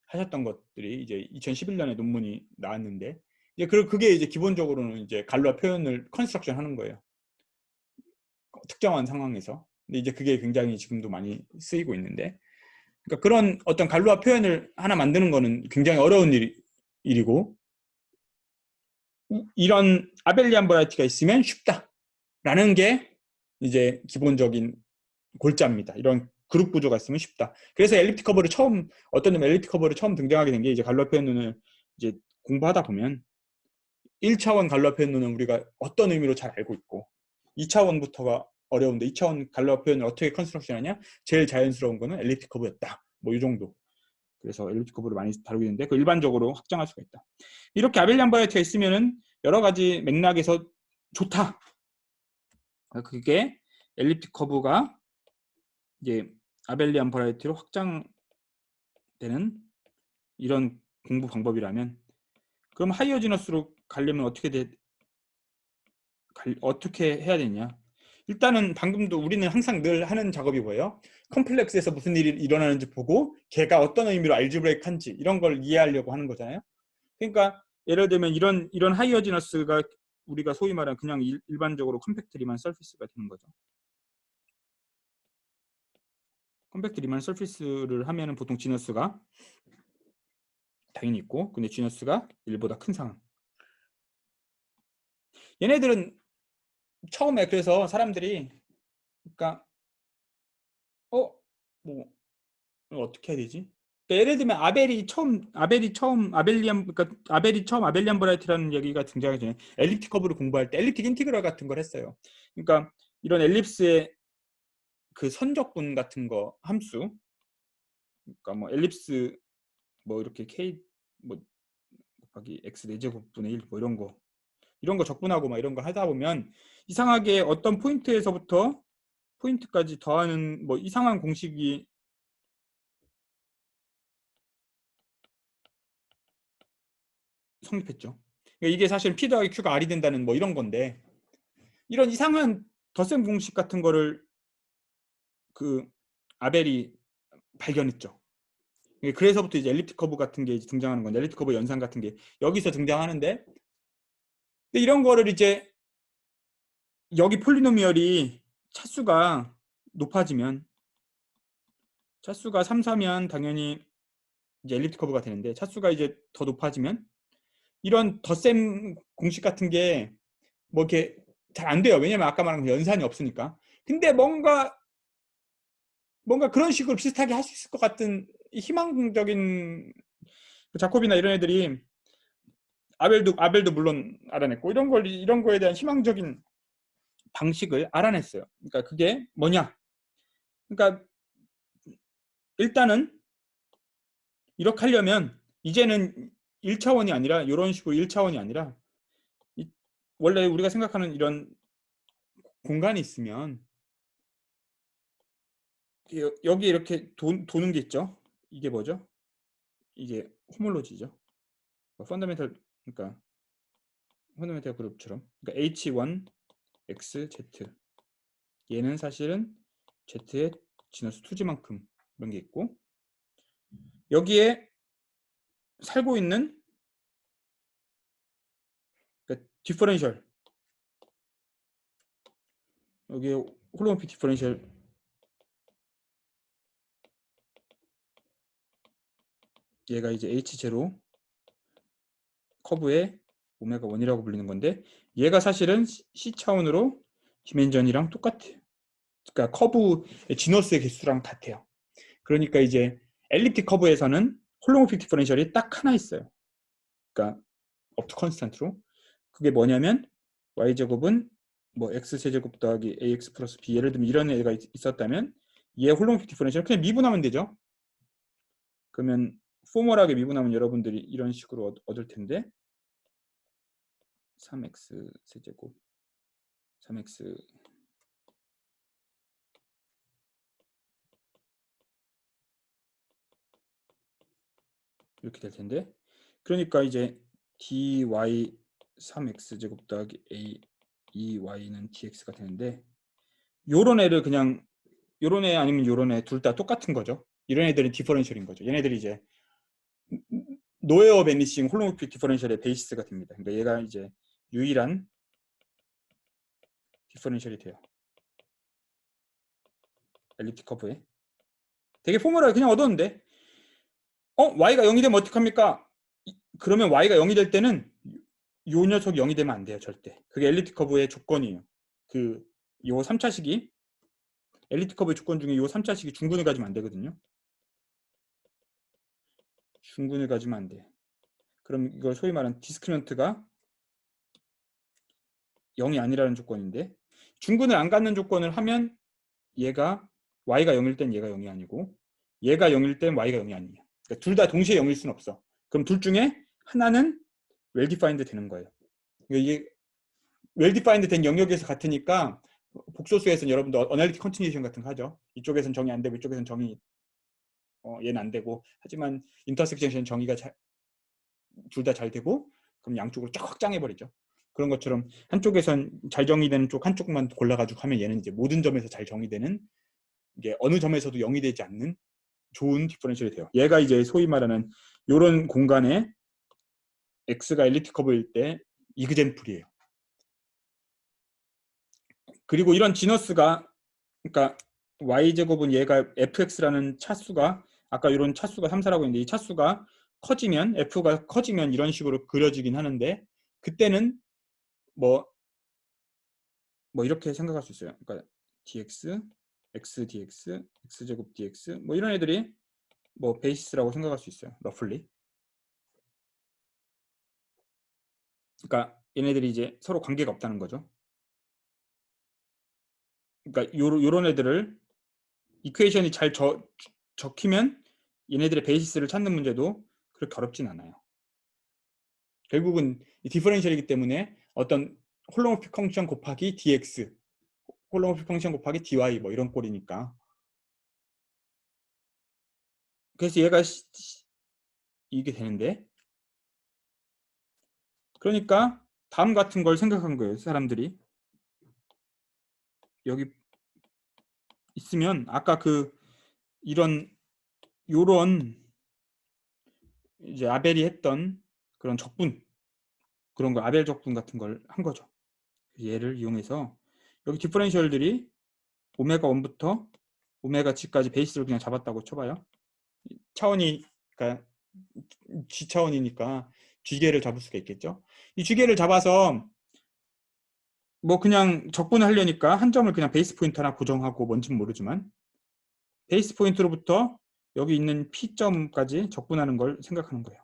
하셨던 것들이 이제 2011년에 논문이 나왔는데 이제 그게 이제 기본적으로는 이제 갈루아 표현을 컨스트럭션 하는 거예요. 특정한 상황에서. 근데 이제 그게 굉장히 지금도 많이 쓰이고 있는데 그러니까 그런 어떤 갈루아 표현을 하나 만드는 거는 굉장히 어려운 일이고 이런 아벨리안 버라이티가 있으면 쉽다라는 게 이제 기본적인 골자입니다. 이런 그룹 구조가 있으면 쉽다. 그래서 엘립틱 커버를 어떤 엘립틱 커버를 처음 등장하게 된 게 이제 갈루아 표현론을 이제 공부하다 보면 1차원 갈루아 표현론은 우리가 어떤 의미로 잘 알고 있고 2차원부터가 어려운데 2차원 갈루아 표현을 어떻게 컨스트럭션 하냐? 제일 자연스러운 거는 엘립틱 커브였다. 뭐 이 정도. 그래서 엘립틱 커브를 많이 다루고 있는데 그 일반적으로 확장할 수가 있다. 이렇게 아벨리안 버라이티가 있으면은 여러 가지 맥락에서 좋다. 그게 엘립틱 커브가 이제 아벨리안 버라이티로 확장되는 이런 공부 방법이라면 그럼 하이어 지너스로 가려면 어떻게 해야 되냐? 일단은 방금도 우리는 항상 늘 하는 작업이 뭐예요? 컴플렉스에서 무슨 일이 일어나는지 보고 걔가 어떤 의미로 알지브레이크한지 이런 걸 이해하려고 하는 거잖아요. 그러니까 예를 들면 이런 하이어지너스가 우리가 소위 말하는 그냥 일반적으로 컴팩트 리만 서피스가 되는 거죠. 컴팩트 리만 서피스를 하면은 보통 지너스가 당연히 있고, 근데 지너스가 1보다 큰 상황. 얘네들은 처음에 그래서 사람들이 그러니까 뭐 어떻게 해야 되지? 그러니까 예를 들면 아벨이 처음 아벨리안 버라이티라는 얘기가 등장하기 전에 엘립틱 커브를 공부할 때 엘립틱 인티그럴 같은 걸 했어요. 그러니까 이런 엘립스의 그 선적분 같은 거 함수, 그러니까 뭐 엘립스 뭐 이렇게 k 뭐 곱하기 x 4제곱분의 1 뭐 이런 거 적분하고 막 이런 거 하다 보면 이상하게 어떤 포인트에서부터 포인트까지 더하는 뭐 이상한 공식이 성립했죠. 그러니까 이게 사실 P 더하기 Q가 R이 된다는 뭐 이런 건데, 이런 이상한 덧셈 공식 같은 거를 그 아벨이 발견했죠. 그래서부터 이제 엘립틱 커브 같은 게 이제 등장하는 건데, 엘립틱 커브 연산 같은 게 여기서 등장하는데, 근데 이런 거를 이제 여기 폴리노미얼이 차수가 높아지면, 차수가 3, 4면 당연히 이제 엘립틱 커브가 되는데, 차수가 이제 더 높아지면 이런 덧셈 공식 같은 게 뭐 이렇게 잘 안 돼요. 왜냐면 아까 말한 연산이 없으니까. 근데 뭔가 그런 식으로 비슷하게 할 수 있을 것 같은 희망적인, 자콥이나 이런 애들이 아벨도 물론 알아냈고 이런 거에 대한 희망적인 방식을 알아냈어요. 그러니까 그게 뭐냐? 그러니까 일단은 이렇게 하려면 이제는 1차원이 아니라 이런 식으로 1차원이 아니라 원래 우리가 생각하는 이런 공간이 있으면 여기 이렇게 도는 게 있죠. 이게 뭐죠? 이게 호몰로지죠. 펀더멘탈, 그러니까 펀더멘탈 그룹처럼, 그러니까 H1 X Z, 얘는 사실은 Z의 지너스 투지만큼 이런 게 있고, 여기에 살고 있는 그러니까 디퍼런셜, 여기에 홀로모피 디퍼런셜, 얘가 이제 H0 커브의 오메가 1이라고 불리는 건데, 얘가 사실은 C 차원으로 디멘전이랑 똑같아요. 그러니까 커브의 지너스의 개수랑 같아요. 그러니까 이제 엘립틱 커브에서는 홀로모픽 디퍼런셜이 딱 하나 있어요. 그러니까 업투 컨스탄트로. 그게 뭐냐면 y제곱은 뭐 x세제곱 더하기 ax 플러스 b, 예를 들면 이런 애가 있었다면 얘 홀로모픽 디퍼런셜 그냥 미분하면 되죠. 그러면 포멀하게 미분하면 여러분들이 이런 식으로 얻을 텐데, 3x 세제곱 3x 이렇게 될 텐데, 그러니까 이제 dy 3x 제곱 더하기 a 2y는 dx가 되는데, 요런 애를 그냥 요런 애 아니면 요런 애 둘 다 똑같은 거죠. 이런 애들은 디퍼런셜인 거죠. 얘네들이 이제 노에어 베니싱 홀로모픽 디퍼런셜의 베이시스가 됩니다. 그러니까 얘가 이제 유일한 디퍼런셜이 돼요. 엘립틱 커브에. 되게 포멀하게 그냥 얻었는데, y가 0이 되면 어떡합니까? 그러면 y가 0이 될 때는 요 녀석이 0이 되면 안 돼요. 절대. 그게 엘립틱 커브의 조건이에요. 요 3차식이 엘립틱 커브의 조건 중에 요 3차식이 중근을 가지면 안 되거든요. 중근을 가지면 안 돼. 그럼 이걸 소위 말하는 디스크리먼트가 0이 아니라는 조건인데, 중근을 안 갖는 조건을 하면 얘가 y가 0일 땐 얘가 0이 아니고 얘가 0일 땐 y가 0이 아니에요. 그러니까 둘 다 동시에 0일 수는 없어. 그럼 둘 중에 하나는 well defined 되는 거예요. 그러니까 이게 well defined 된 영역에서 같으니까 복소수에서는 여러분도 어널리틱 컨티뉴에이션 같은 거 하죠. 이쪽에서는 정의 안 되고 이쪽에서는 정의 얘는 안 되고, 하지만 인터섹션에서는 정의가 둘 다 잘 되고, 그럼 양쪽으로 쫙 확장해 버리죠. 그런 것처럼 한쪽에선 잘 정의되는 쪽 한쪽만 골라가지고 하면 얘는 이제 모든 점에서 잘 정의되는, 이게 어느 점에서도 0이 되지 않는 좋은 디퍼런셜이 돼요. 얘가 이제 소위 말하는 이런 공간에 x가 엘리트 커브일 때 이그젠플이에요. 그리고 이런 지너스가, 그러니까 y제곱은 얘가 fx라는 차수가, 아까 이런 차수가 3, 4라고 했는데 이 차수가 커지면, f가 커지면 이런 식으로 그려지긴 하는데, 그때는 뭐 이렇게 생각할 수 있어요. 그러니까 dx, x dx, x제곱 dx 뭐 이런 애들이 뭐 베이시스라고 생각할 수 있어요. 러플리. 그러니까 얘네들이 이제 서로 관계가 없다는 거죠. 그러니까 요런 애들을 이퀘이션이 잘 적히면 얘네들의 베이시스를 찾는 문제도 그렇게 어렵진 않아요. 결국은 디퍼런셜이기 때문에 어떤 홀로모픽 펑션 곱하기 dx, 홀로모픽 펑션 곱하기 dy 뭐 이런 꼴이니까. 그래서 얘가 이게 되는데, 그러니까 다음 같은 걸 생각한 거예요. 사람들이 여기 있으면 아까 그 이런 요런 이제 아벨이 했던 그런 적분, 그런 거 아벨 적분 같은 걸 한 거죠. 얘를 이용해서 여기 디퍼런셜들이 오메가 1부터 오메가 g까지 베이스를 그냥 잡았다고 쳐봐요. 차원이, 그러니까 g 차원이니까 g개를 잡을 수가 있겠죠. 이 g개를 잡아서 뭐 그냥 적분을 하려니까 한 점을 그냥 베이스 포인트 하나 고정하고 뭔진 모르지만 베이스 포인트로부터 여기 있는 P점까지 적분하는 걸 생각하는 거예요.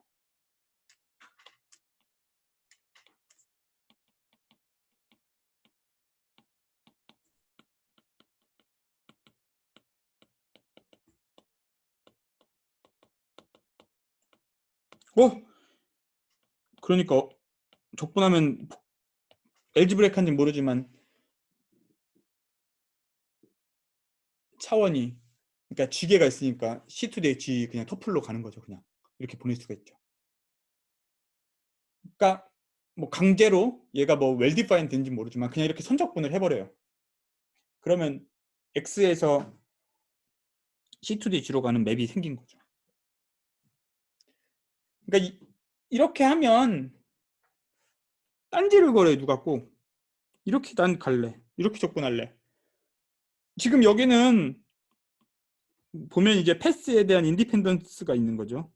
그러니까 적분하면 엘지브레이크인지 모르지만 차원이, 그러니까 G개가 있으니까 C2 대 G 그냥 터플로 가는 거죠. 그냥 이렇게 보낼 수가 있죠. 그러니까 뭐 강제로 얘가 뭐 웰디파인 된지 모르지만 그냥 이렇게 선적분을 해버려요. 그러면 X에서 C2 대 G로 가는 맵이 생긴 거죠. 그러니까 이렇게 하면 딴지를 걸어요. 누가 꼭 이렇게 난 갈래, 이렇게 접근할래. 지금 여기는 보면 이제 패스에 대한 인디펜던스가 있는 거죠.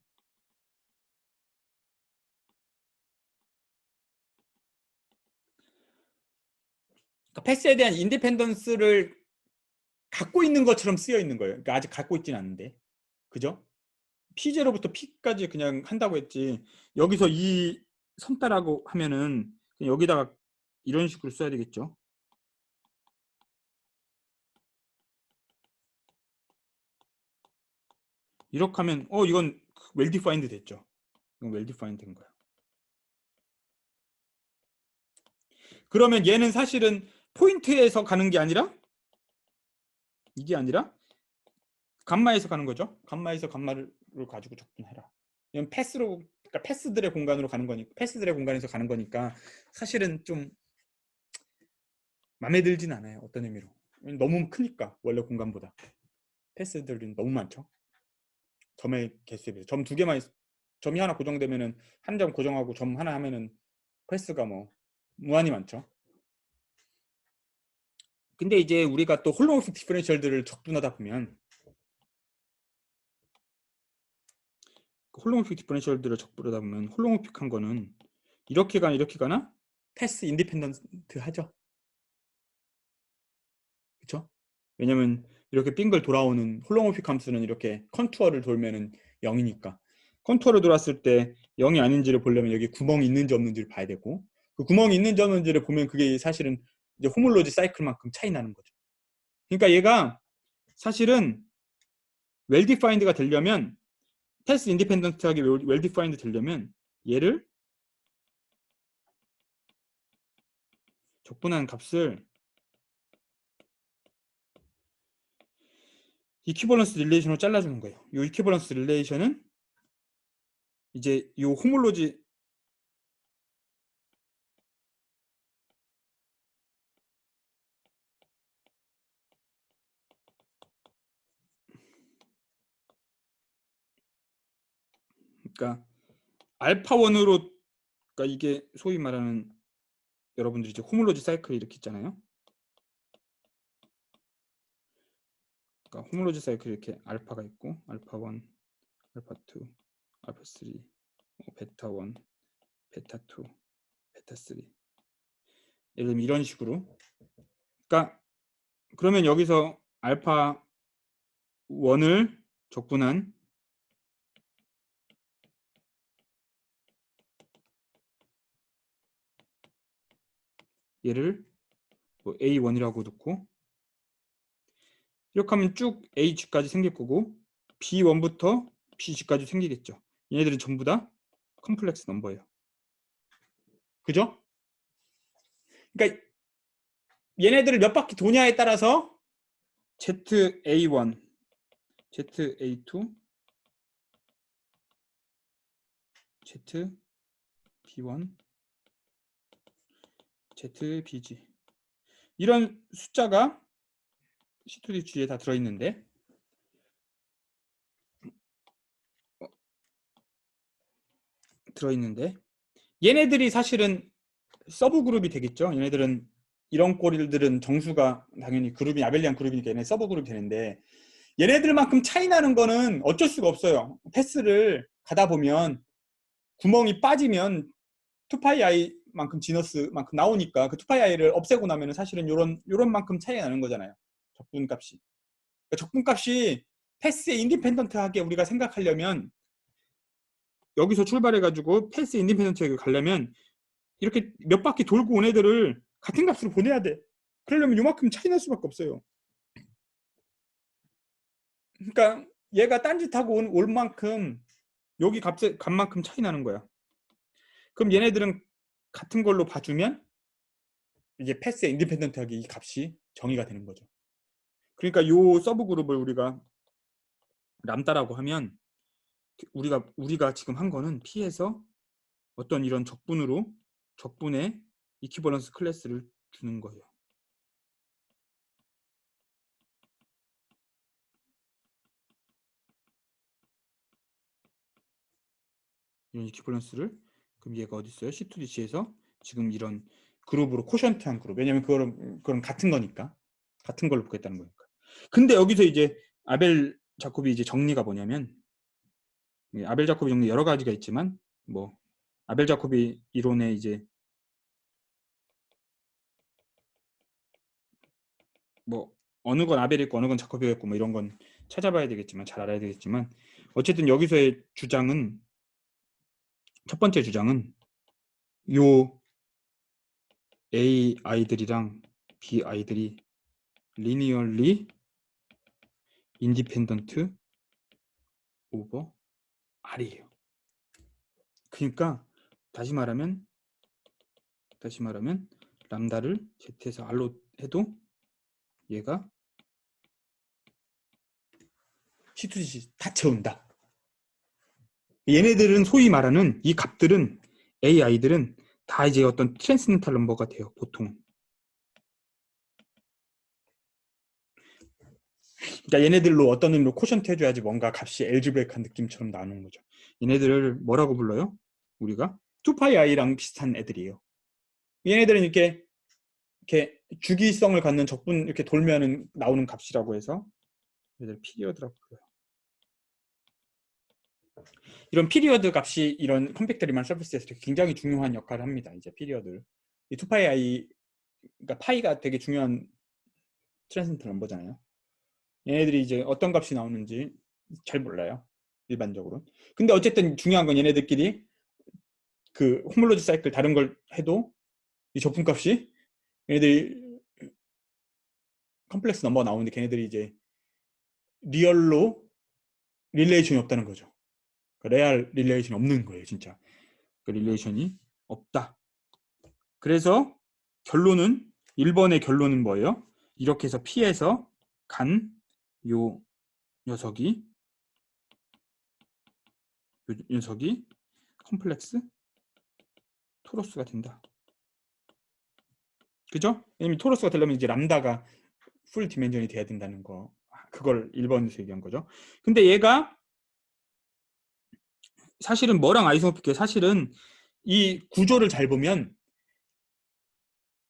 그러니까 패스에 대한 인디펜던스를 갖고 있는 것처럼 쓰여 있는 거예요. 그러니까 아직 갖고 있지는 않은데, 그죠? P0부터 P까지 그냥 한다고 했지, 여기서 이 선따라고 하면은 그냥 여기다가 이런 식으로 써야 되겠죠. 이렇게 하면 이건 웰 디파인드 됐죠. 이건 웰 디파인드 된 거야. 그러면 얘는 사실은 포인트에서 가는 게 아니라, 이게 아니라 감마에서 가는 거죠. 감마에서 감마를 가지고 적분해라. 이건 패스로, 그러니까 패스들의 공간으로 가는 거니까, 패스들의 공간에서 가는 거니까 사실은 좀 마음에 들진 않아요. 어떤 의미로. 너무 크니까 원래 공간보다 패스들은 너무 많죠. 점의 개수에 비해서 점 두 개만 점이 하나 고정되면은 한 점 고정하고 점 하나 하면은 패스가 뭐 무한히 많죠. 근데 이제 우리가 또 홀로모픽 디퍼런셜들을 적분하다 보면, 홀로모픽 디퍼런셜들을 적분하다 보면 홀로모픽한 거는 이렇게 가나 이렇게 가나 패스 인디펜던트 하죠. 그렇죠? 왜냐면 이렇게 빙글 돌아오는 홀로모픽 함수는 이렇게 컨투어를 돌면은 0이니까 컨투어를 돌았을 때 0이 아닌지를 보려면 여기 구멍이 있는지 없는지를 봐야 되고, 그 구멍이 있는지 없는지를 보면 그게 사실은 이제 호몰로지 사이클만큼 차이 나는 거죠. 그러니까 얘가 사실은 웰 디파인드가 되려면, 패스 인디펜던트하게 웰 디파인드 되려면 얘를 적분한 값을 이퀴벌런스 릴레이션으로 잘라주는 거예요. 이 이퀴벌런스 릴레이션은 이제 이 호몰로지 그러니까 알파 1으로 그러니까 이게 소위 말하는 여러분들이 이제 호몰로지 사이클 이렇게 있잖아요. 그러니까 호몰로지 사이클 이렇게 알파가 있고 알파 1, 알파 2, 알파 3, 베타 1, 베타 2, 베타 3. 예를 들면 이런 식으로. 그러니까 그러면 여기서 알파 1을 적분한 얘를 뭐 A1이라고 놓고 이렇게 하면 쭉 H까지 생길 거고 B1부터 BG까지 생기겠죠. 얘네들은 전부 다 컴플렉스 넘버예요. 그죠? 그러니까 얘네들을 몇 바퀴 도냐에 따라서 ZA1, ZA2, ZB1, ZBG 이런 숫자가 C2D 에 다 들어있는데 얘네들이 사실은 서브 그룹이 되겠죠. 얘네들은 이런 꼬리들은 정수가 당연히 그룹이 아벨리안 그룹이니까 얘네 서브 그룹이 되는데 얘네들만큼 차이 나는 거는 어쩔 수가 없어요. 패스를 가다 보면 구멍이 빠지면 2파이i만큼 지너스만큼 나오니까 그 2파이i를 없애고 나면 사실은 요런 만큼 차이가 나는 거잖아요. 적분값이. 그러니까 적분값이 패스에 인디펜던트하게 우리가 생각하려면 여기서 출발해가지고 패스 인디펜던트하게 가려면 이렇게 몇 바퀴 돌고 온 애들을 같은 값으로 보내야 돼. 그러려면 요만큼 차이 날 수밖에 없어요. 그러니까 얘가 딴짓하고 올 만큼 여기 값만큼 차이 나는 거야. 그럼 얘네들은 같은 걸로 봐주면 이제 패스에 인디펜던트하게 이 값이 정의가 되는 거죠. 그러니까 요 서브 그룹을 우리가 람다라고 하면 우리가 지금 한 거는 P에서 어떤 이런 적분의 이퀴버런스 클래스를 주는 거예요. 이런 이퀴버런스를 그럼 얘가 어디 있어요? C2DC에서 지금 이런 그룹으로 코션트한 그룹. 왜냐면 그건 같은 거니까. 같은 걸로 보겠다는 거니까. 근데 여기서 이제 아벨 자코비 이제 정리가 뭐냐면 아벨 자코비 정리 여러 가지가 있지만 뭐 아벨 자코비 이론에 이제 뭐 어느 건 아벨이고 어느 건 자코비였고 뭐 이런 건 찾아봐야 되겠지만 잘 알아야 되겠지만 어쨌든 여기서의 주장은 첫 번째 주장은 요 A 아이들이랑 B 아이들이 linearly independent over R이에요. 그러니까 다시 말하면 람다를 Z에서 R로 해도 얘가 C2C 다 채운다. 얘네들은 소위 말하는 이 값들은 AI들은 다 이제 어떤 트랜스cendental 넘버가 돼요. 보통. 그러니까 얘네들로 어떤 의미로 코션트 해줘야지 뭔가 값이 엘지브레이크한 느낌처럼 나오는 거죠. 얘네들을 뭐라고 불러요? 우리가 2파이i랑 비슷한 애들이에요. 얘네들은 이렇게 주기성을 갖는 적분 이렇게 돌면은 나오는 값이라고 해서 얘들 피리어드라고 불러요. 이런 피리어드 값이 이런 컴팩트 리만 서비스에서 굉장히 중요한 역할을 합니다. 이제 피리어드. 이 2파이 그러니까 파이가 되게 중요한 트랜센트 넘버잖아요. 얘네들이 이제 어떤 값이 나오는지 잘 몰라요. 일반적으로. 근데 어쨌든 중요한 건 얘네들끼리 그 호몰로지 사이클 다른 걸 해도 이 적분값이 얘네들이 컴플렉스 넘버가 나오는데 걔네들이 이제 리얼로 릴레이션이 없다는 거죠. 레알 릴레이션이 없는 거예요, 진짜. 그 릴레이션이 없다. 그래서 결론은 1번의 결론은 뭐예요? 이렇게 해서 P에서 간 요 녀석이 컴플렉스 토러스가 된다. 그죠? 왜냐면 토러스가 되려면 이제 람다가 풀 디멘전이 돼야 된다는 거. 그걸 1번에서 얘기한 거죠. 근데 얘가 사실은 뭐랑 아이소모픽해? 사실은 이 구조를 잘 보면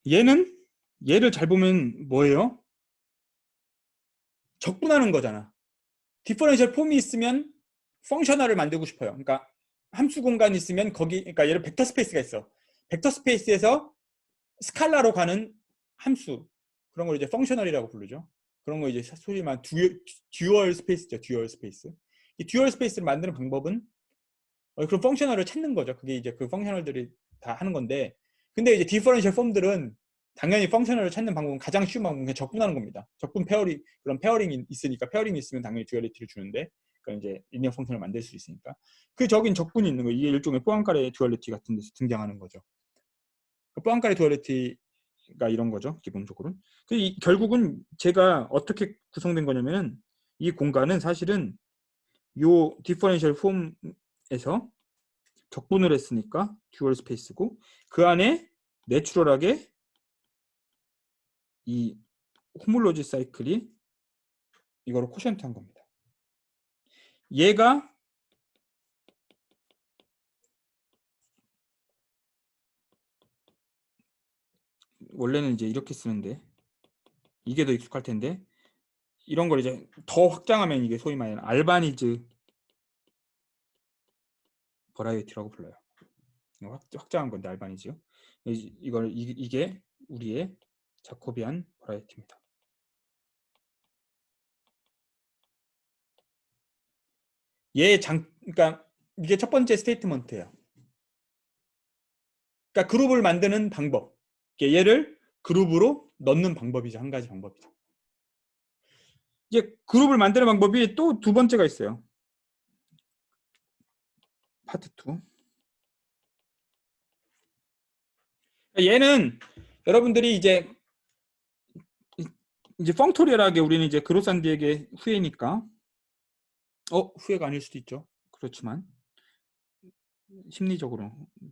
얘를 잘 보면 뭐예요? 적분하는 거잖아. 디퍼런셜 폼이 있으면 펑셔널을 만들고 싶어요. 그러니까 함수 공간이 있으면 거기, 그러니까 예를 벡터 스페이스가 있어. 벡터 스페이스에서 스칼라로 가는 함수, 그런 걸 이제 펑셔널이라고 부르죠. 그런 거 이제 소위 말하는 듀얼 스페이스죠. 듀얼 스페이스. 이 듀얼 스페이스를 만드는 방법은 그런 펑셔널을 찾는 거죠. 그게 이제 그 펑셔널들이 다 하는 건데, 근데 이제 디퍼런셜 폼들은 당연히 펑셔널을 찾는 방법은 가장 쉬운 방법은 그냥 적분하는 겁니다. 적분 페어링, 그런 페어링이 있으니까, 페어링이 있으면 당연히 듀얼리티를 주는데, 그러니까 이제 리니어 펑션을 만들 수 있으니까 그 적인 적분이 있는 거예요. 이게 일종의 포안카레 듀얼리티 같은 데서 등장하는 거죠. 그 포안카레 듀얼리티가 이런 거죠. 기본적으로. 결국은 제가 어떻게 구성된 거냐면은, 이 공간은 사실은 요 디퍼런셜 폼에서 적분을 했으니까 듀얼 스페이스고, 그 안에 내추럴하게 이 호몰로지 사이클이 이거를 코션트 한 겁니다. 얘가 원래는 이제 이렇게 쓰는데 이게 더 익숙할 텐데, 이런 걸 이제 더 확장하면 이게 소위 말하는 알바니즈 버라이어티라고 불러요. 확장한 건데 알바니즈요. 이게 우리의 자코비안 버라이어티입니다. 그러니까 이게 첫 번째 스테이트먼트예요. 그러니까 그룹을 만드는 방법. 얘를 그룹으로 넣는 방법이죠. 한 가지 방법이죠. 이제 그룹을 만드는 방법이 또 두 번째가 있어요. 파트 2. 얘는 여러분들이 이제 펑토리얼하게 우리는 이제 그로산디에게 후예니까, 후예가 아닐 수도 있죠. 그렇지만 심리적으로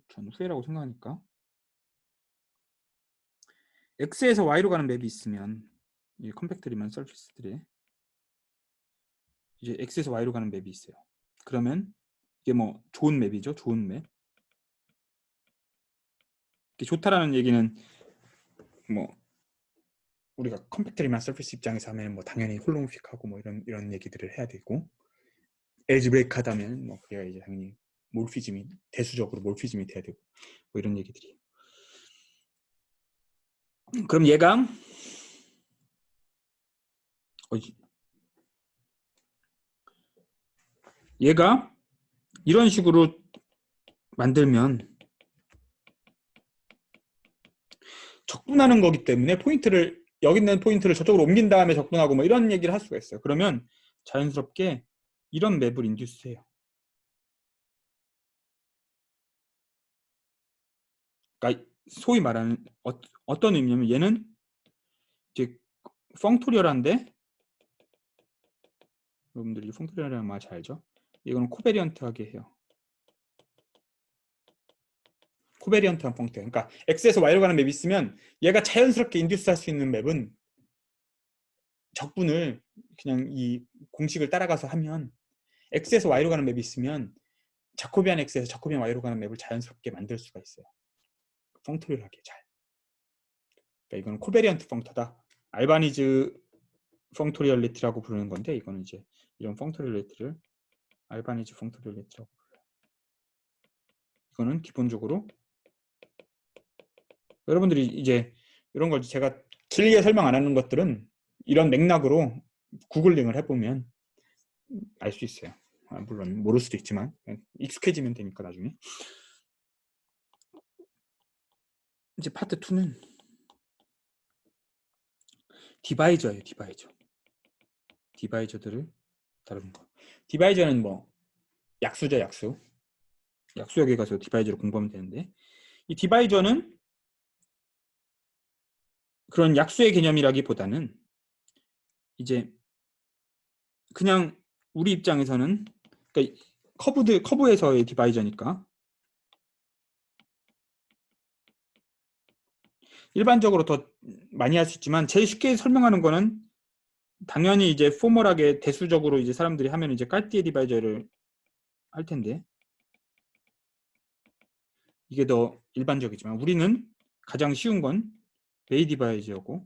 저는 후예라고 생각하니까, X에서 Y로 가는 맵이 있으면, 이 컴팩트리만 서피스들이 이제 X에서 Y로 가는 맵이 있어요. 그러면 이게 뭐 좋은 맵이죠. 좋은 맵. 좋다라는 얘기는 뭐 우리가 컴팩트리만 서피스 입장에서 하면 뭐 당연히 홀로모픽하고 뭐 이런 얘기들을 해야 되고, 엘지브레이크하다면 뭐 그래야 이제 당연히 몰피즘이 대수적으로 몰피즘이 돼야 되고 뭐 이런 얘기들이. 그럼 얘가 이런 식으로 만들면 적분하는 거기 때문에 여기 있는 포인트를 저쪽으로 옮긴 다음에 적분하고 뭐 이런 얘기를 할 수가 있어요. 그러면 자연스럽게 이런 맵을 인듀스해요. 그러니까 소위 말하는 어떤 의미냐면, 얘는 이제 펑토리얼한데, 여러분들이 펑토리얼이라는 말 잘 알죠? 이거는 코베리언트하게 해요. 코베리언트한 펑토. 그러니까 X에서 Y로 가는 맵이 있으면 얘가 자연스럽게 인듀스할 수 있는 맵은 적분을 그냥 이 공식을 따라가서 하면, X에서 Y로 가는 맵이 있으면 자코비안 X에서 자코비안 Y로 가는 맵을 자연스럽게 만들 수가 있어요. 펑토리얼하게 잘. 그러니까 이거는 코베리언트 펑터다. 알바니즈 펑토리얼리티라고 부르는 건데, 이거는 이제 이런 펑토리얼리티를 알바니즈 펑토리얼리티라고 불러요. 이거는 기본적으로 여러분들이 이제 이런 걸 제가 길게 설명 안 하는 것들은 이런 맥락으로 구글링을 해보면 알 수 있어요. 물론 모를 수도 있지만 익숙해지면 되니까 나중에. 이제 파트 2는 디바이저예요. 디바이저들을 다루는 거. 디바이저는 뭐 약수죠. 약수역에 가서 디바이저를 공부하면 되는데, 이 디바이저는 그런 약수의 개념이라기보다는 이제 그냥 우리 입장에서는, 그러니까 커브에서의 디바이저니까 일반적으로 더 많이 할 수 있지만, 제일 쉽게 설명하는 거는 당연히 이제 포멀하게 대수적으로 이제 사람들이 하면 이제 깔띠에 디바이저를 할 텐데, 이게 더 일반적이지만 우리는 가장 쉬운 건 베이 디바이저고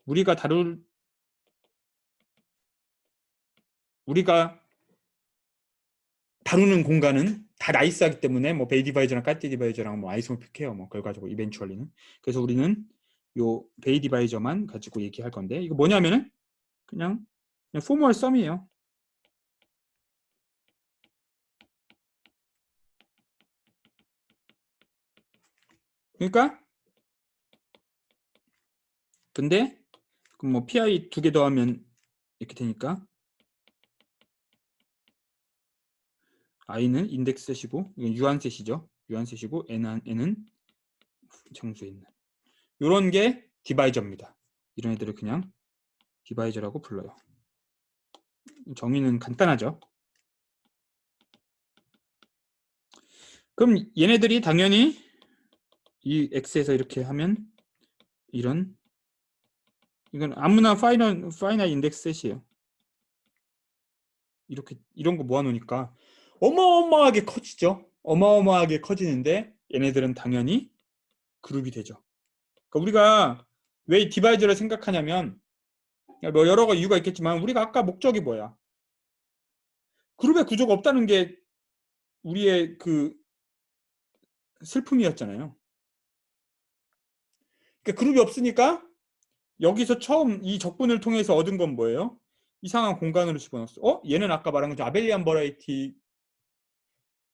우리가 다루는 공간은 다 나이스하기 때문에 뭐 베이 디바이저랑 까띠 디바이저랑 뭐 아이소모픽해요. 뭐 결과적으로 이벤츄얼리는. 그래서 우리는 요 베이 디바이저만 가지고 얘기할 건데 이거 뭐냐면은 그냥 포멀 썸이에요. 그러니까 근데 그럼 뭐 pi 2개 더하면 이렇게 되니까 i는 인덱스 셋이고 이건 유한 셋이죠. 유한 셋이고 n은 정수에 있는 이런 게 디바이저입니다. 이런 애들을 그냥 디바이저라고 불러요. 정의는 간단하죠. 그럼 얘네들이 당연히 이 x에서 이렇게 하면 이건 아무나 파이널 인덱스 셋이에요. 이렇게 이런 거 모아놓으니까 어마어마하게 커지죠. 어마어마하게 커지는데 얘네들은 당연히 그룹이 되죠. 그러니까 우리가 왜 디바이저를 생각하냐면 뭐 여러 가지 이유가 있겠지만 우리가 아까 목적이 뭐야? 그룹의 구조가 없다는 게 우리의 그 슬픔이었잖아요. 그러니까 그룹이 없으니까 여기서 처음 이 적분을 통해서 얻은 건 뭐예요? 이상한 공간으로 집어넣었어. 얘는 아까 말한 것처럼 아벨리안 버라이티.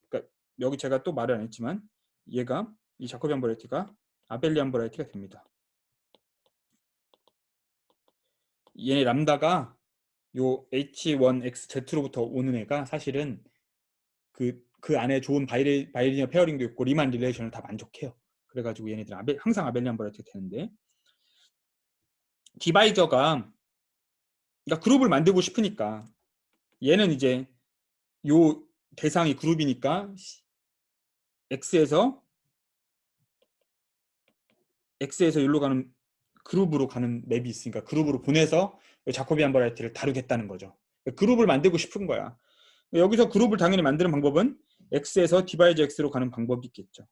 그러니까 여기 제가 또 말을 안 했지만 얘가 이 자코비안 버라이티가 아벨리안 버라이티가 됩니다. 얘네 람다가 요 H1XZ로부터 오는 애가 사실은 그 안에 좋은 바이리니어 페어링도 있고 리만 릴레이션을 다 만족해요. 그래가지고 얘네들은 항상 아벨리안 버라이티가 되는데 디바이저가 그러니까 그룹을 만들고 싶으니까 얘는 이제 요 대상이 그룹이니까 X에서 여기로 가는 그룹으로 가는 맵이 있으니까 그룹으로 보내서 자코비안 버라이티를 다루겠다는 거죠. 그룹을 만들고 싶은 거야. 여기서 그룹을 당연히 만드는 방법은 X에서 디바이저 X로 가는 방법이 있겠죠.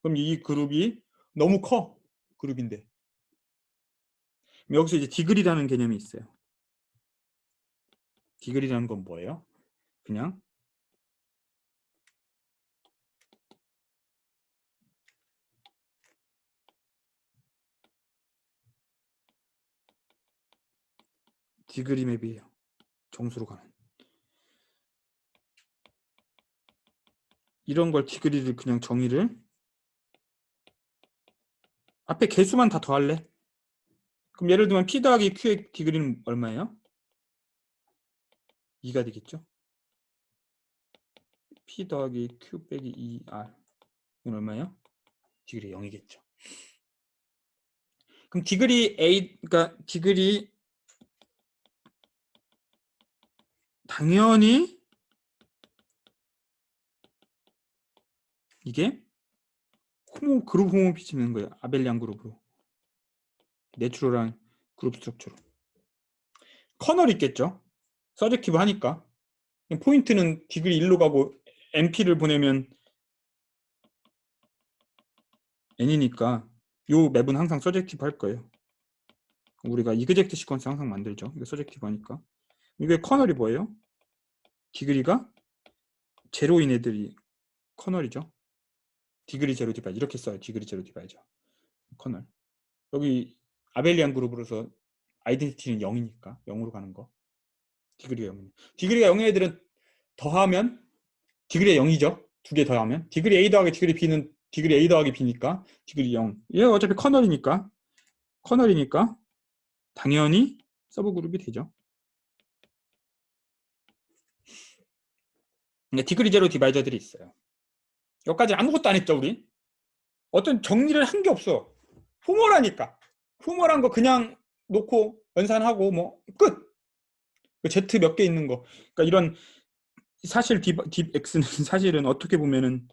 그럼 이 그룹이 너무 커. 그룹인데. 여기서 이제 디글이라는 개념이 있어요. 디글이라는 건 뭐예요? 그냥 디그리 맵이에요. 정수로 가는. 이런 걸 디그리를 그냥 정의를 앞에 개수만 다 더할래? 그럼 예를 들면 P 더하기 Q의 디그리는 얼마예요? 2가 되겠죠? P 더하기 Q 빼기 2R 이건 얼마예요? 디그리 0이겠죠. 그럼 디그리 A, 그러니까 디그리 당연히 이게 그룹 호모피즘인 거예요. 아벨리안 그룹으로. 내추럴한 그룹 스트럭처로. 커널이 있겠죠. 서젝티브 하니까. 포인트는 디그리 1로 가고 MP를 보내면 N이니까 요 맵은 항상 서젝티브 할 거예요. 우리가 이그젝트 시퀀스 항상 만들죠. 이거 서젝티브 하니까. 이게 커널이 뭐예요? 디그리가 제로인 애들이 커널이죠. 디그리 제로 디바이저 이렇게 써요. 디그리 제로 디바이저 커널. 여기 아벨리안 그룹으로서 아이덴티티는 0이니까 0으로 가는 거. 디그리가 0이네. 디그리가 0인 애들은 더하면 디그리가 0이죠. 두 개 더하면 디그리 A 더하기 디그리 B는 디그리 A 더하기 B니까 디그리 0. 얘 어차피 커널이니까 당연히 서브 그룹이 되죠. 디그리 제로 디바이저들이 있어요. 여기까지 아무것도 안 했죠, 우리? 어떤 정리를 한 게 없어. 후모라니까. 후모란 거 그냥 놓고 연산하고 뭐 끝. Z 몇 개 있는 거. 그러니까 이런 사실 딥 X는 사실은 어떻게 보면은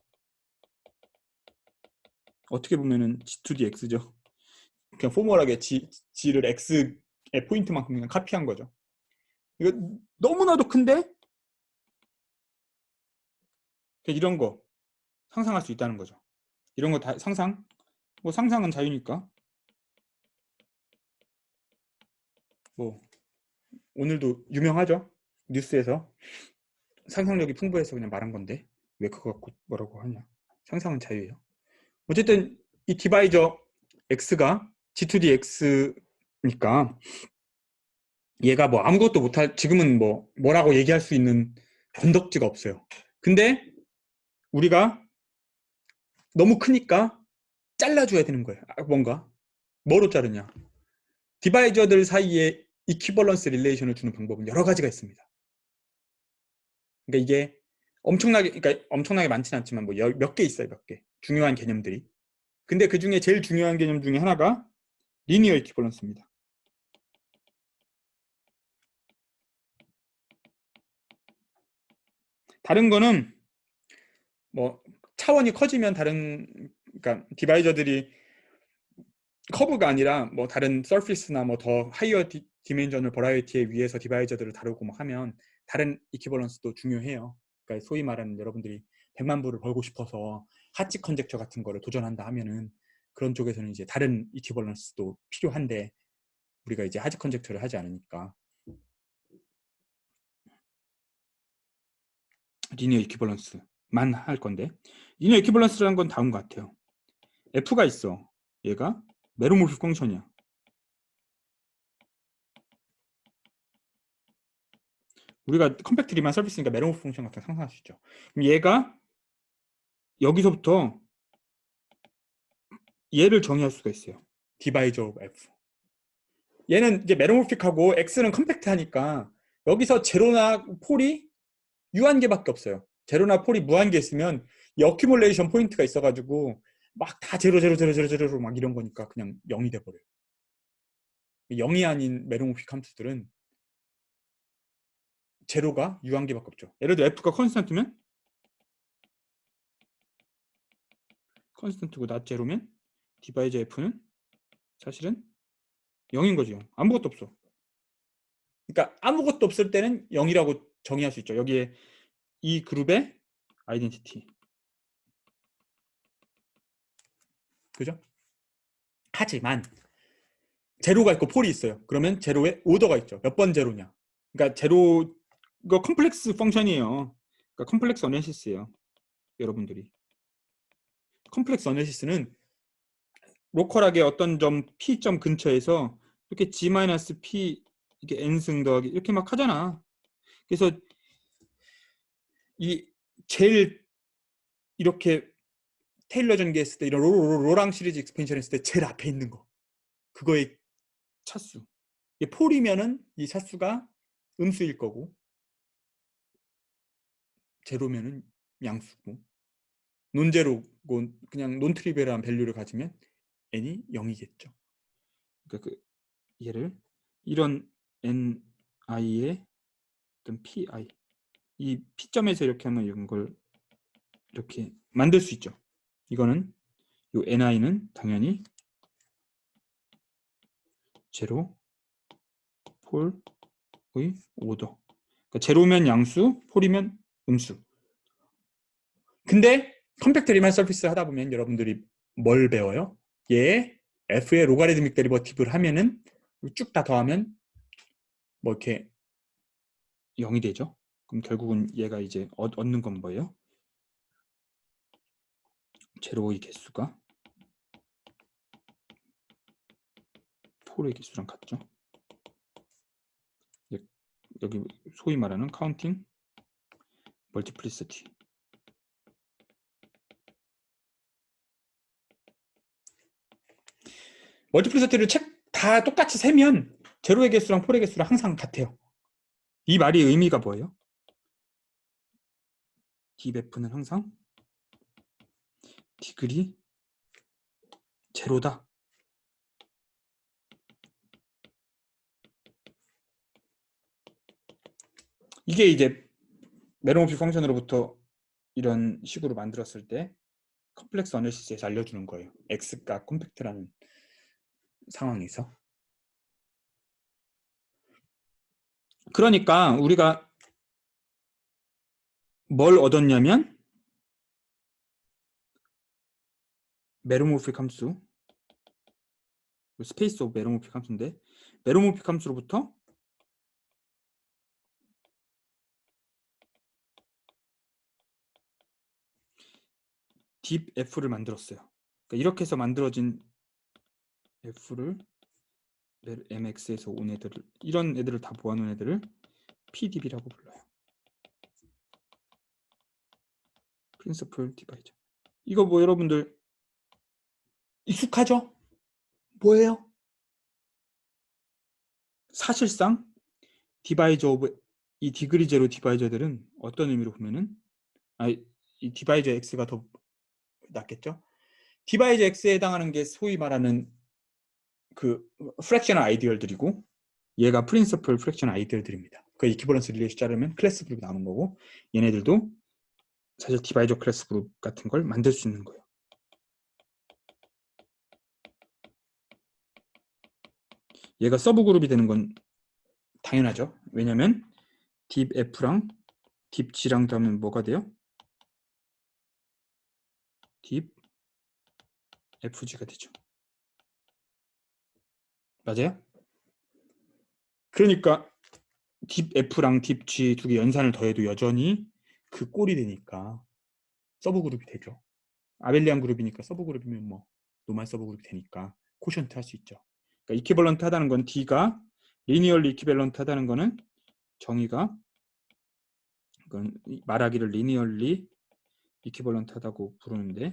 G2D X죠. 그냥 포멀하게 G를 X의 포인트만큼 그냥 카피한 거죠. 이거 너무나도 큰데 이런 거 상상할 수 있다는 거죠. 이런 거 다 상상, 뭐 상상은 자유니까. 뭐 오늘도 유명하죠. 뉴스에서 상상력이 풍부해서 그냥 말한 건데 왜 그거 갖고 뭐라고 하냐. 상상은 자유예요. 어쨌든 이 디바이저 X가 G2D X니까 얘가 뭐 아무것도 못할, 지금은 뭐라고 얘기할 수 있는 건덕지가 없어요. 근데 우리가 너무 크니까 잘라줘야 되는 거예요. 뭔가 뭐로 자르냐. 디바이저들 사이에 이퀴벌런스 릴레이션을 주는 방법은 여러 가지가 있습니다. 그러니까 이게 엄청나게 많지는 않지만 뭐 몇 개 있어요. 몇 개 중요한 개념들이. 근데 그 중에 제일 중요한 개념 중에 하나가 리니어 이퀴벌런스입니다. 다른 거는 뭐 차원이 커지면 그러니까 디바이저들이 커브가 아니라 뭐 다른 서피스나 뭐 더 하이어 디멘셔널 버라이어티에 위해서 디바이저들을 다루고 뭐 하면 다른 이퀴벌런스도 중요해요. 그러니까 소위 말하는 여러분들이 100만 불을 벌고 싶어서 하치 컨젝처 같은 거를 도전한다 하면은 그런 쪽에서는 이제 다른 이퀴벌런스도 필요한데 우리가 이제 하치 컨젝처를 하지 않으니까 리니어 이퀴벌런스만 할 건데, 리니어 이퀴벌런스라는 건 다음 것 같아요. F가 있어. 얘가 메로모르픽 펑션이야. 우리가 컴팩트 리만 서비스니까 메로모르픽 펑션 같은 거 상상할 수 있죠. 그럼 얘가 여기서부터 얘를 정의할 수가 있어요. 디바이저 오브 F. 얘는 이제 메로모픽하고 X는 컴팩트하니까 여기서 제로나 폴이 유한계밖에 없어요. 제로나 폴이 무한계 있으면 이 어큐뮬레이션 포인트가 있어가지고 막 다 제로 제로 제로 제로 제로로 막 이런 거니까 그냥 0이 돼버려요. 0이 아닌 메로모픽 함수들은 제로가 유한계밖에 없죠. 예를 들어 F가 컨스턴트면 컨스턴트고 낫 제로면 디바이저 F는 사실은 0인 거죠. 아무것도 없어. 그러니까 아무것도 없을 때는 0이라고 정의할 수 있죠. 여기에 이 그룹의 아이덴티티. 그죠? 하지만 제로가 있고 폴이 있어요. 그러면 제로에 오더가 있죠. 몇 번 제로냐. 그러니까 제로, 이거 컴플렉스 펑션이에요. 그러니까 컴플렉스 어널시스예요. 여러분들이. 컴플렉스 어널시스는 로컬하게 어떤 점 P점 근처에서 이렇게 G-P 이게 N승 더하기 이렇게 막 하잖아. 그래서 이 제일 이렇게 테일러 전개했을 때 이런 로랑 시리즈 익스펜션 했을 때 제일 앞에 있는 거. 그거의 차수. 이게 폴이면은 이 차수가 음수일 거고 제로면은 양수고 논제로고 그냥 논트리베럴한 밸류를 가지면 n이 0이겠죠. 그러니까 얘를 이런 ni의 어떤 pi 이 p점에서 이렇게 하면 이런 걸 이렇게 만들 수 있죠. 이거는 이 ni는 당연히 제로 폴의 오더. 그러니까 제로면 양수, 폴이면 음수. 근데 컴팩트 리만 서피스 하다 보면 여러분들이 뭘 배워요? 얘 f의 로가리드믹 데리버티브를 하면은 쭉 다 더하면 뭐 이렇게 0이 되죠. 그럼 결국은 얘가 이제 얻는 건 뭐예요? 제로의 개수가 폴의 개수랑 같죠. 여기 소위 말하는 카운팅 멀티플리시티. 멀티플리시티를 다 똑같이 세면 제로의 개수랑 폴의 개수랑 항상 같아요. 이 말이 의미가 뭐예요? dF는 항상 디그리 제로다. 이게 이제 메로모픽 펑션으로부터 이런 식으로 만들었을 때 컴플렉스 어널시스에서 알려주는 거예요. X가 컴팩트라는 상황에서. 그러니까 우리가 뭘 얻었냐면 메로모픽 함수, 스페이스 오브 메로모픽 함수인데 메로모픽 함수로부터 딥 F를 만들었어요. 그러니까 이렇게 해서 만들어진 F를 MX에서 온 애들을, 이런 애들을 다 모아놓은 애들을 PDB라고 불러요. 프린시플 디바이저. 이거 뭐 여러분들 익숙하죠? 뭐예요? 사실상 디바이저 오브 이 디그리 제로 디바이저들은 어떤 의미로 보면은 이 디바이저 X가 더 낫겠죠? 디바이저 X에 해당하는 게 소위 말하는 그 프랙셔널 아이디얼들이고 얘가 프린시플 프랙셔널 아이디얼들입니다. 그 이퀴버런스 릴레이션 자르면 클래스 그룹이 나오는 거고 얘네들도 사실 디바이저 클래스 그룹 같은 걸 만들 수 있는 거예요. 얘가 서브 그룹이 되는 건 당연하죠. 왜냐면 딥 F랑 딥 G랑 더하면 뭐가 돼요? 딥 FG가 되죠. 맞아요? 그러니까 딥 F랑 딥 G 두 개 연산을 더해도 여전히 그 꼴이 되니까 서브 그룹이 되죠. 아벨리안 그룹이니까 서브 그룹이면 뭐 노멀 서브 그룹이 되니까 코션트 할 수 있죠. 그러니까 이퀴벌런트 하다는 건 D가 리니얼리 이퀴벌런트 하다는 거는 정의가 그건 말하기를 리니얼리 이퀴벌런트 하다고 부르는데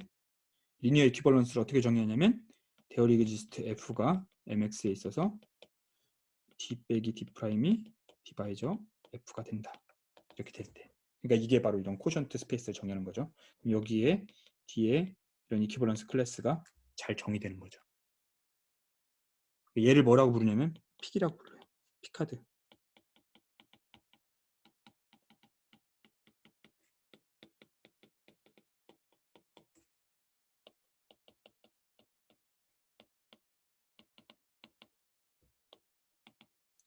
리니어 이퀴벌런스를 어떻게 정의하냐면 데어리 그지스트 F가 MX에 있어서 D 빼기 D 프라임이 디바이저 F가 된다. 이렇게 될 때. 그러니까 이게 바로 이런 코션트 스페이스를 정의하는 거죠. 여기에 D에 이런 이퀴벌런스 클래스가 잘 정의되는 거죠. 얘를 뭐라고 부르냐면 픽이라고 불러요. 피카드.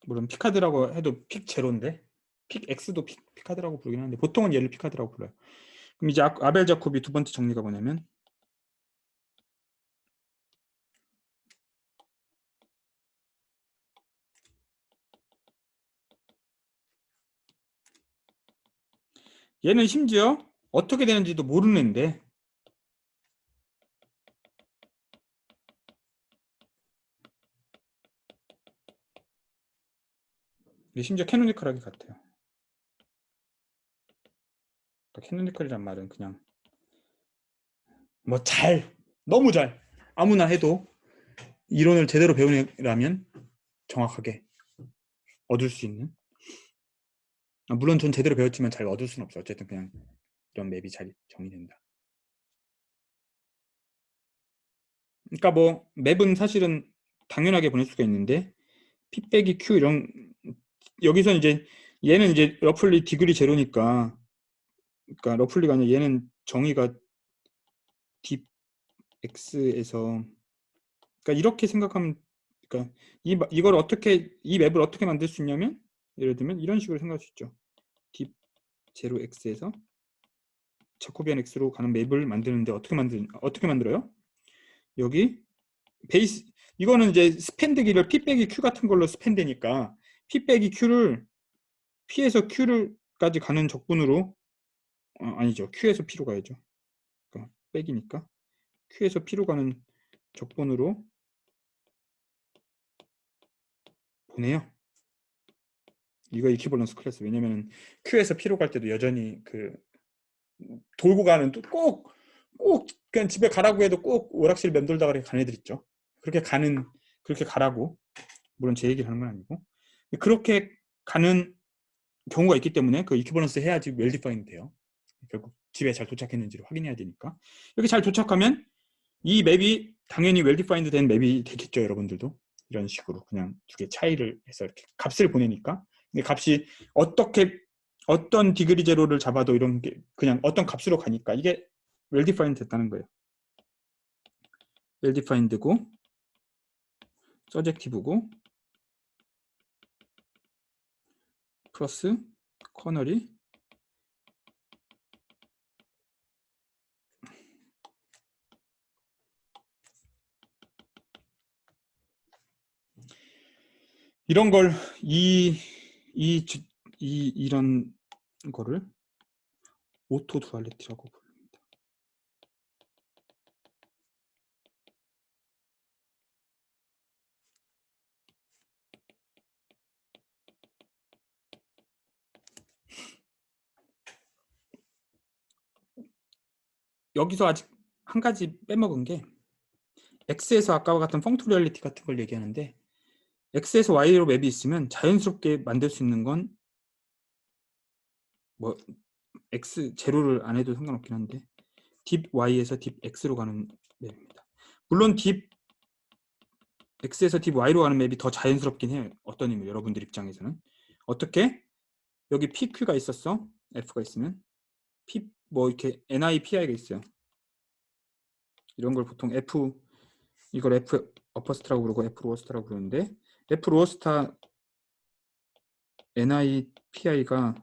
물론 피카드라고 해도 픽 제로인데 픽 X도 피카드라고 부르긴 하는데 보통은 얘를 피카드라고 불러요. 그럼 이제 아벨 자코비 두 번째 정리가 뭐냐면 얘는 심지어 어떻게 되는지도 모르는데 심지어 캐노니컬하게 같아요. 그러니까 캐노니컬이란 말은 그냥 뭐 너무 잘 아무나 해도 이론을 제대로 배우려면 정확하게 얻을 수 있는, 물론 전 제대로 배웠지만 잘 얻을 수는 없어요. 어쨌든 그냥 이런 맵이 잘 정의된다. 그러니까 뭐 맵은 사실은 당연하게 보낼 수가 있는데 P 빼기 Q 이런, 여기서 이제 얘는 이제 러플리 디그리 제로니까, 그러니까 러플리가 아니라 얘는 정의가 딥 X에서, 그러니까 이렇게 생각하면, 그러니까 이걸 어떻게, 이 맵을 어떻게 만들 수 있냐면 예를 들면 이런 식으로 생각할 수 있죠. 딥 제로 X에서 자코비안 X로 가는 맵을 만드는데 어떻게 만들어요? 여기 베이스, 이거는 이제 스팬드기를 P 빼기 Q 같은 걸로 스팬드니까 P 빼기 Q를 P에서 Q를까지 가는 적분으로, 아니죠. Q에서 P로 가야죠. 그러니까 빼기니까 Q에서 P로 가는 적분으로 보내요. 이거 이퀴벌런스 클래스. 왜냐면 Q에서 P로 갈 때도 여전히 그 돌고 가는, 꼭 그냥 집에 가라고 해도 꼭 오락실 맴돌다가 가는 애들 있죠. 그렇게 가라고, 물론 제 얘기를 하는 건 아니고 그렇게 가는 경우가 있기 때문에 그 이퀴버런스 해야지 웰 디파인드 돼요. 결국 집에 잘 도착했는지를 확인해야 되니까. 이렇게 잘 도착하면 이 맵이 당연히 웰 디파인드 된 맵이 되겠죠. 여러분들도 이런 식으로 그냥 두 개 차이를 해서 이렇게 값을 보내니까. 근데 값이 어떤 디그리 제로를 잡아도 이런 게 그냥 어떤 값으로 가니까 이게 웰 디파인드 됐다는 거예요. 웰 디파인드고 서젝티브고 플러스 커널이 이런 걸 이런 거를 오토 두알리티라고 부릅니다. 여기서 아직 한 가지 빼먹은 게 X에서 아까와 같은 펑토리얼리티 같은 걸 얘기하는데 X에서 Y로 맵이 있으면 자연스럽게 만들 수 있는 건 뭐 X 제로를 안 해도 상관없긴 한데 딥 Y에서 딥 X로 가는 맵입니다. 물론 딥 X에서 딥 Y로 가는 맵이 더 자연스럽긴 해요. 어떤 의미 여러분들 입장에서는 어떻게 여기 PQ가 있었어 F가 있으면 P 뭐 이렇게 NI, PI가 있어요. 이런 걸 보통 F 이걸 F 어퍼스타라고 부르고 F 로어스타라고 부르는데 F 로어스타 NI, PI가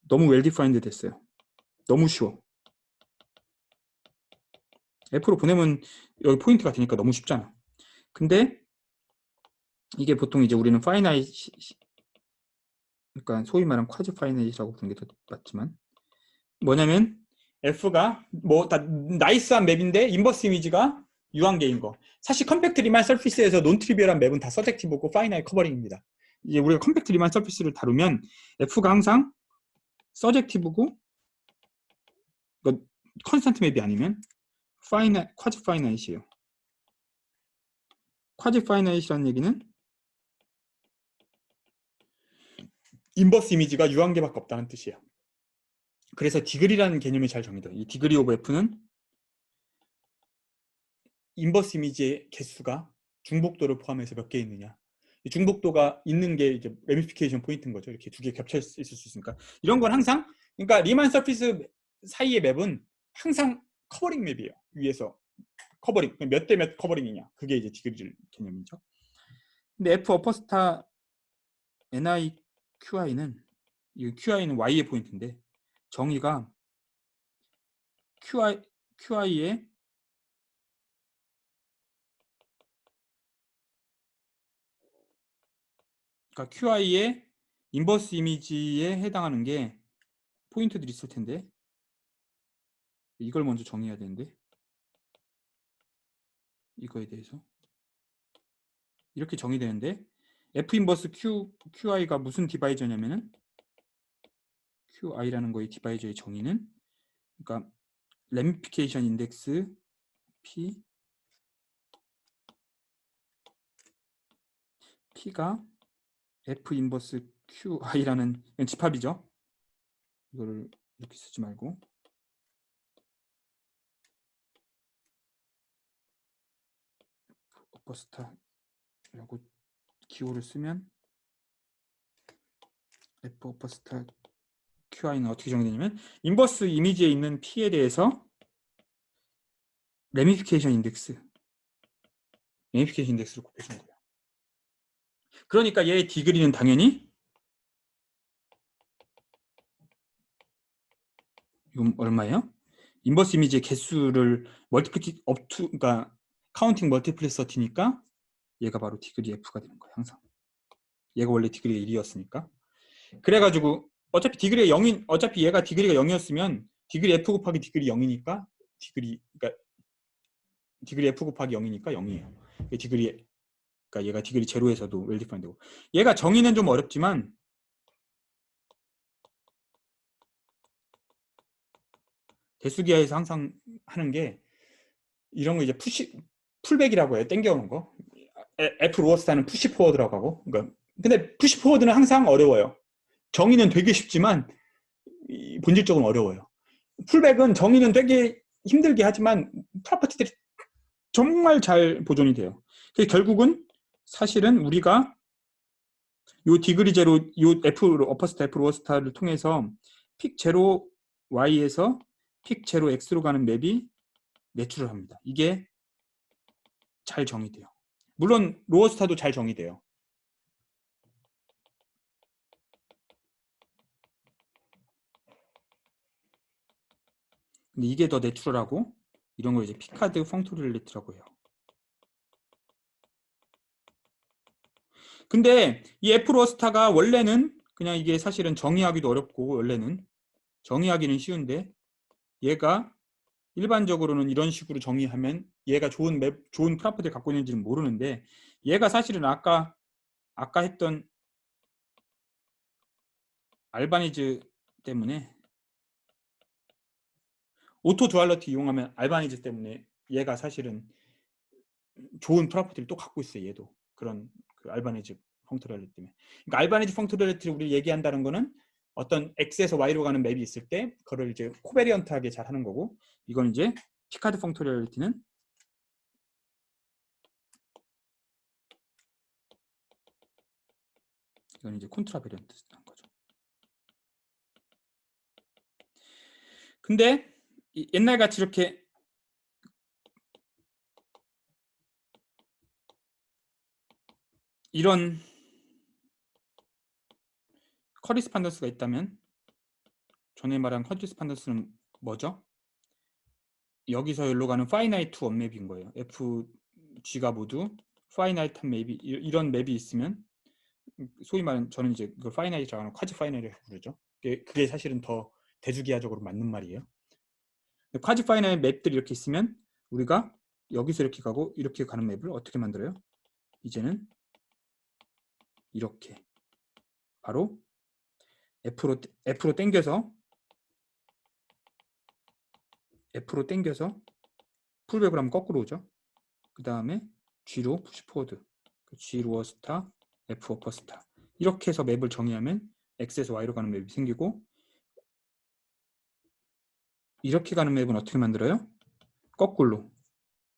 너무 웰 디파인드 됐어요. 너무 쉬워. F로 보내면 여기 포인트가 되니까 너무 쉽잖아. 근데 이게 보통 이제 우리는 파이나잇 그러니까 소위 말하는 쿼즈 파이나잇이라고 부르는 게 더 맞지만 뭐냐면 F가 뭐 다 나이스한 맵인데 인버스 이미지가 유한계인 거. 사실 컴팩트 리만 서피스에서 논 트리비얼한 맵은 다 서젝티브고 파이나잇 커버링입니다. 이제 우리가 컴팩트 리만 서피스를 다루면 F가 항상 서젝티브고 컨스턴트 맵이 아니면 쿼즈 파이나잇이에요. 쿼즈 파이나잇이라는 얘기는 인버스 이미지가 유한계밖에 없다는 뜻이에요. 그래서 디그리라는 개념이 잘 정의돼요. 이 디그리 오브 F는 인버스 이미지의 개수가 중복도를 포함해서 몇 개 있느냐. 이 중복도가 있는 게 이제 레미피케이션 포인트인 거죠. 이렇게 두 개 겹쳐 있을 수 있으니까. 이런 건 항상 그러니까 리만 서피스 사이의 맵은 항상 커버링 맵이에요. 위에서 커버링 몇 대 몇 커버링이냐. 그게 이제 디그리 개념이죠. 근데 F 어퍼스타 NI QI는 이 QI는 Y의 포인트인데 정의가 QI의 그러니까 QI의 인버스 이미지에 해당하는 게 포인트들이 있을 텐데 이걸 먼저 정의해야 되는데 이거에 대해서 이렇게 정의되는데 F 인버스 QI가 무슨 디바이저냐면은 QI라는 거의 디바이저의 정의는 그러니까 램피케이션 인덱스 P가 F 인버스 QI라는 집합이죠. 이거를 이렇게 쓰지 말고 어퍼스타라고 기호를 쓰면 F 어퍼스타 QI는 어떻게 정의되냐면 인버스 이미지에 있는 P에 대해서 레미피케이션 인덱스를 곱해주는 거예요. 그러니까 얘의 디그리는 당연히 이건 얼마예요? 인버스 이미지의 개수를 멀티플리 업투 그러니까 카운팅 멀티플리서티니까 얘가 바로 디그리 F가 되는 거예요. 항상. 얘가 원래 디그리가 1이었으니까. 그래가지고 어차피 디그리가 0인 어차피 얘가 디그리가 0이었으면 디그리 F 곱하기 디그리 0이니까 그러니까 디그리 F 곱하기 0이니까 0이에요. 디그리 그러니까 얘가 디그리 제로에서도 웰 디파인드고 얘가 정의는 좀 어렵지만 대수기하에서 항상 하는 게 이런 거 이제 풀백이라고 해요. 땡겨오는 거. F 로어스타는 푸시 포워드라고 하고. 그러니까 근데 푸시 포워드는 항상 어려워요. 정의는 되게 쉽지만 본질적으로 어려워요. 풀백은 정의는 되게 힘들게 하지만 프로퍼티들이 정말 잘 보존이 돼요. 그래서 결국은 사실은 우리가 요 디그리 제로, 요 F 어퍼스타 F 로어스타를 통해서 픽 제로 Y에서 픽 제로 X로 가는 맵이 내추럴 합니다. 이게 잘 정의돼요. 물론 로어스타도 잘 정의돼요. 근데 이게 더 내추럴하고 이런 걸 이제 피카드 펑토릴리티라고 해요. 근데 이 F로스타가 원래는 그냥 이게 사실은 정의하기도 어렵고 원래는 정의하기는 쉬운데 얘가 일반적으로는 이런 식으로 정의하면 얘가 좋은 프로퍼티를 갖고 있는지는 모르는데 얘가 사실은 아까 했던 알바니즈 때문에 오토 두알러티 이용하면 알바니즈 때문에 얘가 사실은 좋은 프로퍼티를 또 갖고 있어요. 얘도 그런 그 알바니즈 펑크널리티 때문에. 그러니까 알바니즈 펑크널리티를 우리 얘기한다는 거는 어떤 X에서 Y로 가는 맵이 있을 때 그거를 이제 코베리언트하게 잘 하는 거고, 이건 이제 피카드 펑크널리티는 이건 이제 콘트라베리언트한 거죠. 근데 옛날 같이 이렇게 이런 커리스판던스가 있다면, 전에 말한 커리스판던스는 뭐죠? 여기서 여기로 가는 파이나이트 원맵인 거예요. FG가 모두 파이나이트한 맵이, 이런 맵이 있으면, 소위 말하는, 저는 이제 그걸 파이나이트라고 하는 쿼지 파이나이트라고 부르죠. 그게 사실은 더 대주기하적으로 맞는 말이에요. 쿼지 파이나이트 맵들이 이렇게 있으면 우리가 여기서 이렇게 가고 이렇게 가는 맵을 어떻게 만들어요? 이제는 이렇게 바로 F로 당겨서 풀백을 하면 거꾸로 오죠. 그 다음에 G로 푸시 포워드, G 로어 스타, F 어퍼 스타, 이렇게 해서 맵을 정의하면 X에서 Y로 가는 맵이 생기고, 이렇게 가는 맵은 어떻게 만들어요? 거꾸로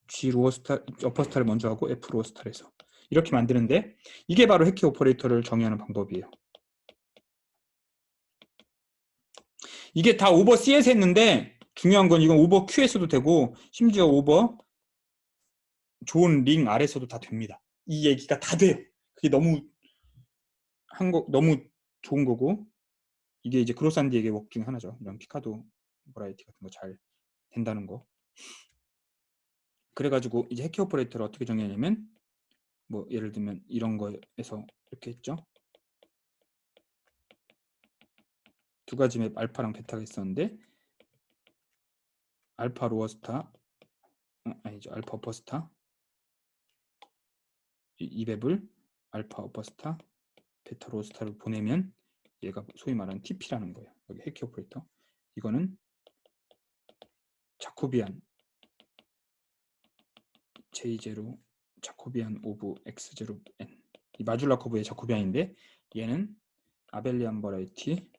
G 로어 스타, 어퍼 스타를 먼저 하고 F 로어 스타를 해서 이렇게 만드는데, 이게 바로 해키 오퍼레이터를 정의하는 방법이에요. 이게 다 오버 C에서 했는데 중요한 건 이건 오버 Q에서도 되고 심지어 오버 좋은 링 R에서도 다 됩니다. 이 얘기가 다 돼요. 그게 너무 좋은 거고, 이게 이제 그로산디에게 워크 중에 하나죠. 이런 피카도 버라이티 같은 거 잘 된다는 거. 그래가지고 이제 해키 오퍼레이터를 어떻게 정의하냐면, 뭐 예를 들면 이런 거에서 이렇게 했죠. 두 가지 맵 알파랑 베타가 있었는데, 알파 로어 스타, 아니죠, 알파 어퍼 스타, 이 맵을 알파 어퍼 스타, 베타 로어 스타를 보내면 얘가 소위 말하는 TP라는 거예요. 여기 해키 오퍼레이터. 이거는 자코비안 J0 자코비안 오브 X0N, 이 마줄라 커브의 자코비안인데 얘는 아벨리안 버라이티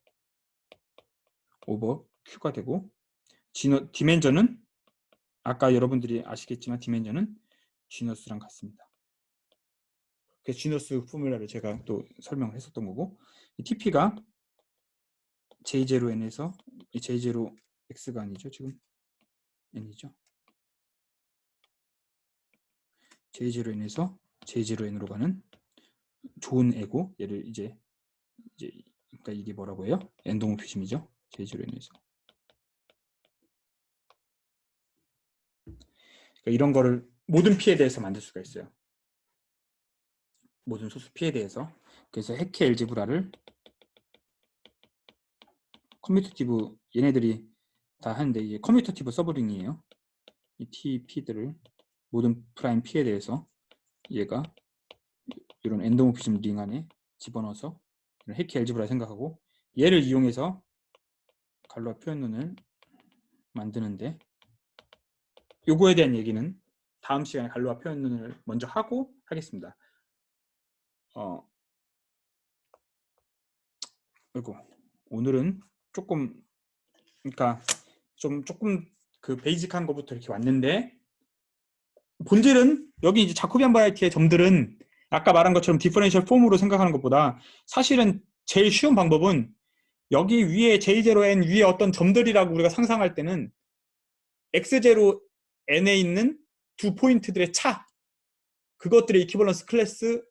오버 Q가 되고, 디멘전은 아까 여러분들이 아시겠지만 디멘전은 지너스랑 같습니다. 그래서 지너스 포뮬라를 제가 또 설명했었던 거고, 이 TP가 J0N에서 이 J0X가 아니죠, 지금 N이죠. J0N에서 J0N으로 가는 좋은 애고, 얘를 이제 그러니까 이게 뭐라고 해요? 엔도모피즘이죠. J0N에서. 그러니까 이런 거를 모든 P에 대해서 만들 수가 있어요. 모든 소수 P에 대해서. 그래서 해키 엘제브라를 커뮤테티브, 얘네들이 다 하는데 이게 커뮤테티브 서브링이에요. 이 TP들을 모든 프라임 P에 대해서 얘가 이런 엔도모피즘 링 안에 집어넣어서 해키 엘제브라 생각하고, 얘를 이용해서 갈로아 표현론을 만드는데, 요거에 대한 얘기는 다음 시간에 갈로아 표현론을 먼저 하고 하겠습니다. 그리고 오늘은 조금, 그러니까 조금 그 베이직한 것부터 이렇게 왔는데, 본질은 여기 이제 자코비안 바라이티의 점들은 아까 말한 것처럼 디퍼런셜 폼으로 생각하는 것보다 사실은 제일 쉬운 방법은 여기 위에 J0N 위에 어떤 점들이라고 우리가 상상할 때는 X0N에 있는 두 포인트들의 차, 그것들의 이퀴벌런스 클래스로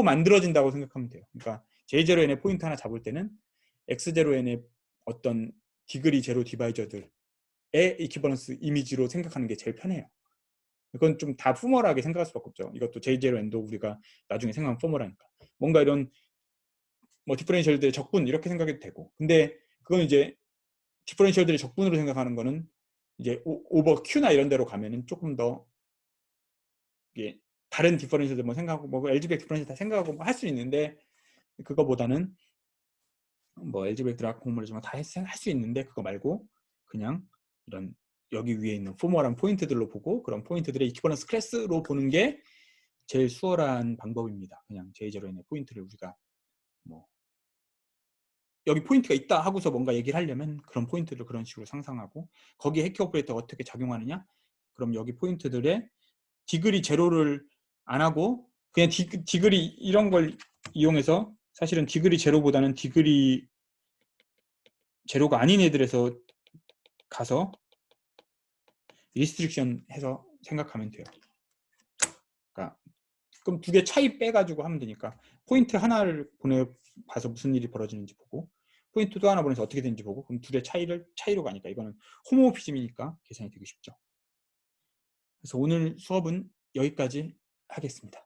만들어진다고 생각하면 돼요. 그러니까 J0N의 포인트 하나 잡을 때는 X0N의 어떤 디그리 제로 디바이저들의 이퀴벌런스 이미지로 생각하는 게 제일 편해요. 그건 좀 다 포멀하게 생각할 수밖에 없죠. 이것도 J0 N도 우리가 나중에 생각하면 포멀하니까. 뭔가 이런 뭐 디퍼런셜들의 적분 이렇게 생각해도 되고. 근데 그건 이제 디퍼런셜들의 적분으로 생각하는 거는 이제 오버 Q나 이런 데로 가면은 조금 더 이게 다른 디퍼런셜들 뭐 생각하고 뭐 LG백 디퍼런셜 다 생각하고 뭐 할 수 있는데 그거보다는 뭐 LG백 드락 공모르지만 다 할 수 있는데 그거 말고 그냥 이런 여기 위에 있는 포멀한 포인트들로 보고 그런 포인트들의 이퀴버런스 클래스로 보는 게 제일 수월한 방법입니다. 그냥 J0N의 포인트를 우리가 뭐 여기 포인트가 있다 하고서 뭔가 얘기를 하려면 그런 포인트를 그런 식으로 상상하고 거기에 해키 오퍼레이터가 어떻게 작용하느냐? 그럼 여기 포인트들의 디그리 제로를 안 하고 그냥 디그리 이런 걸 이용해서 사실은 디그리 제로보다는 디그리 제로가 아닌 애들에서 가서 리스트릭션 해서 생각하면 돼요. 그러니까 그럼 두 개 차이 빼가지고 하면 되니까 포인트 하나를 보내봐서 무슨 일이 벌어지는지 보고 포인트 또 하나 보내서 어떻게 되는지 보고 그럼 둘의 차이로 가니까 이거는 호모모피즘이니까 계산이 되기 쉽죠. 그래서 오늘 수업은 여기까지 하겠습니다.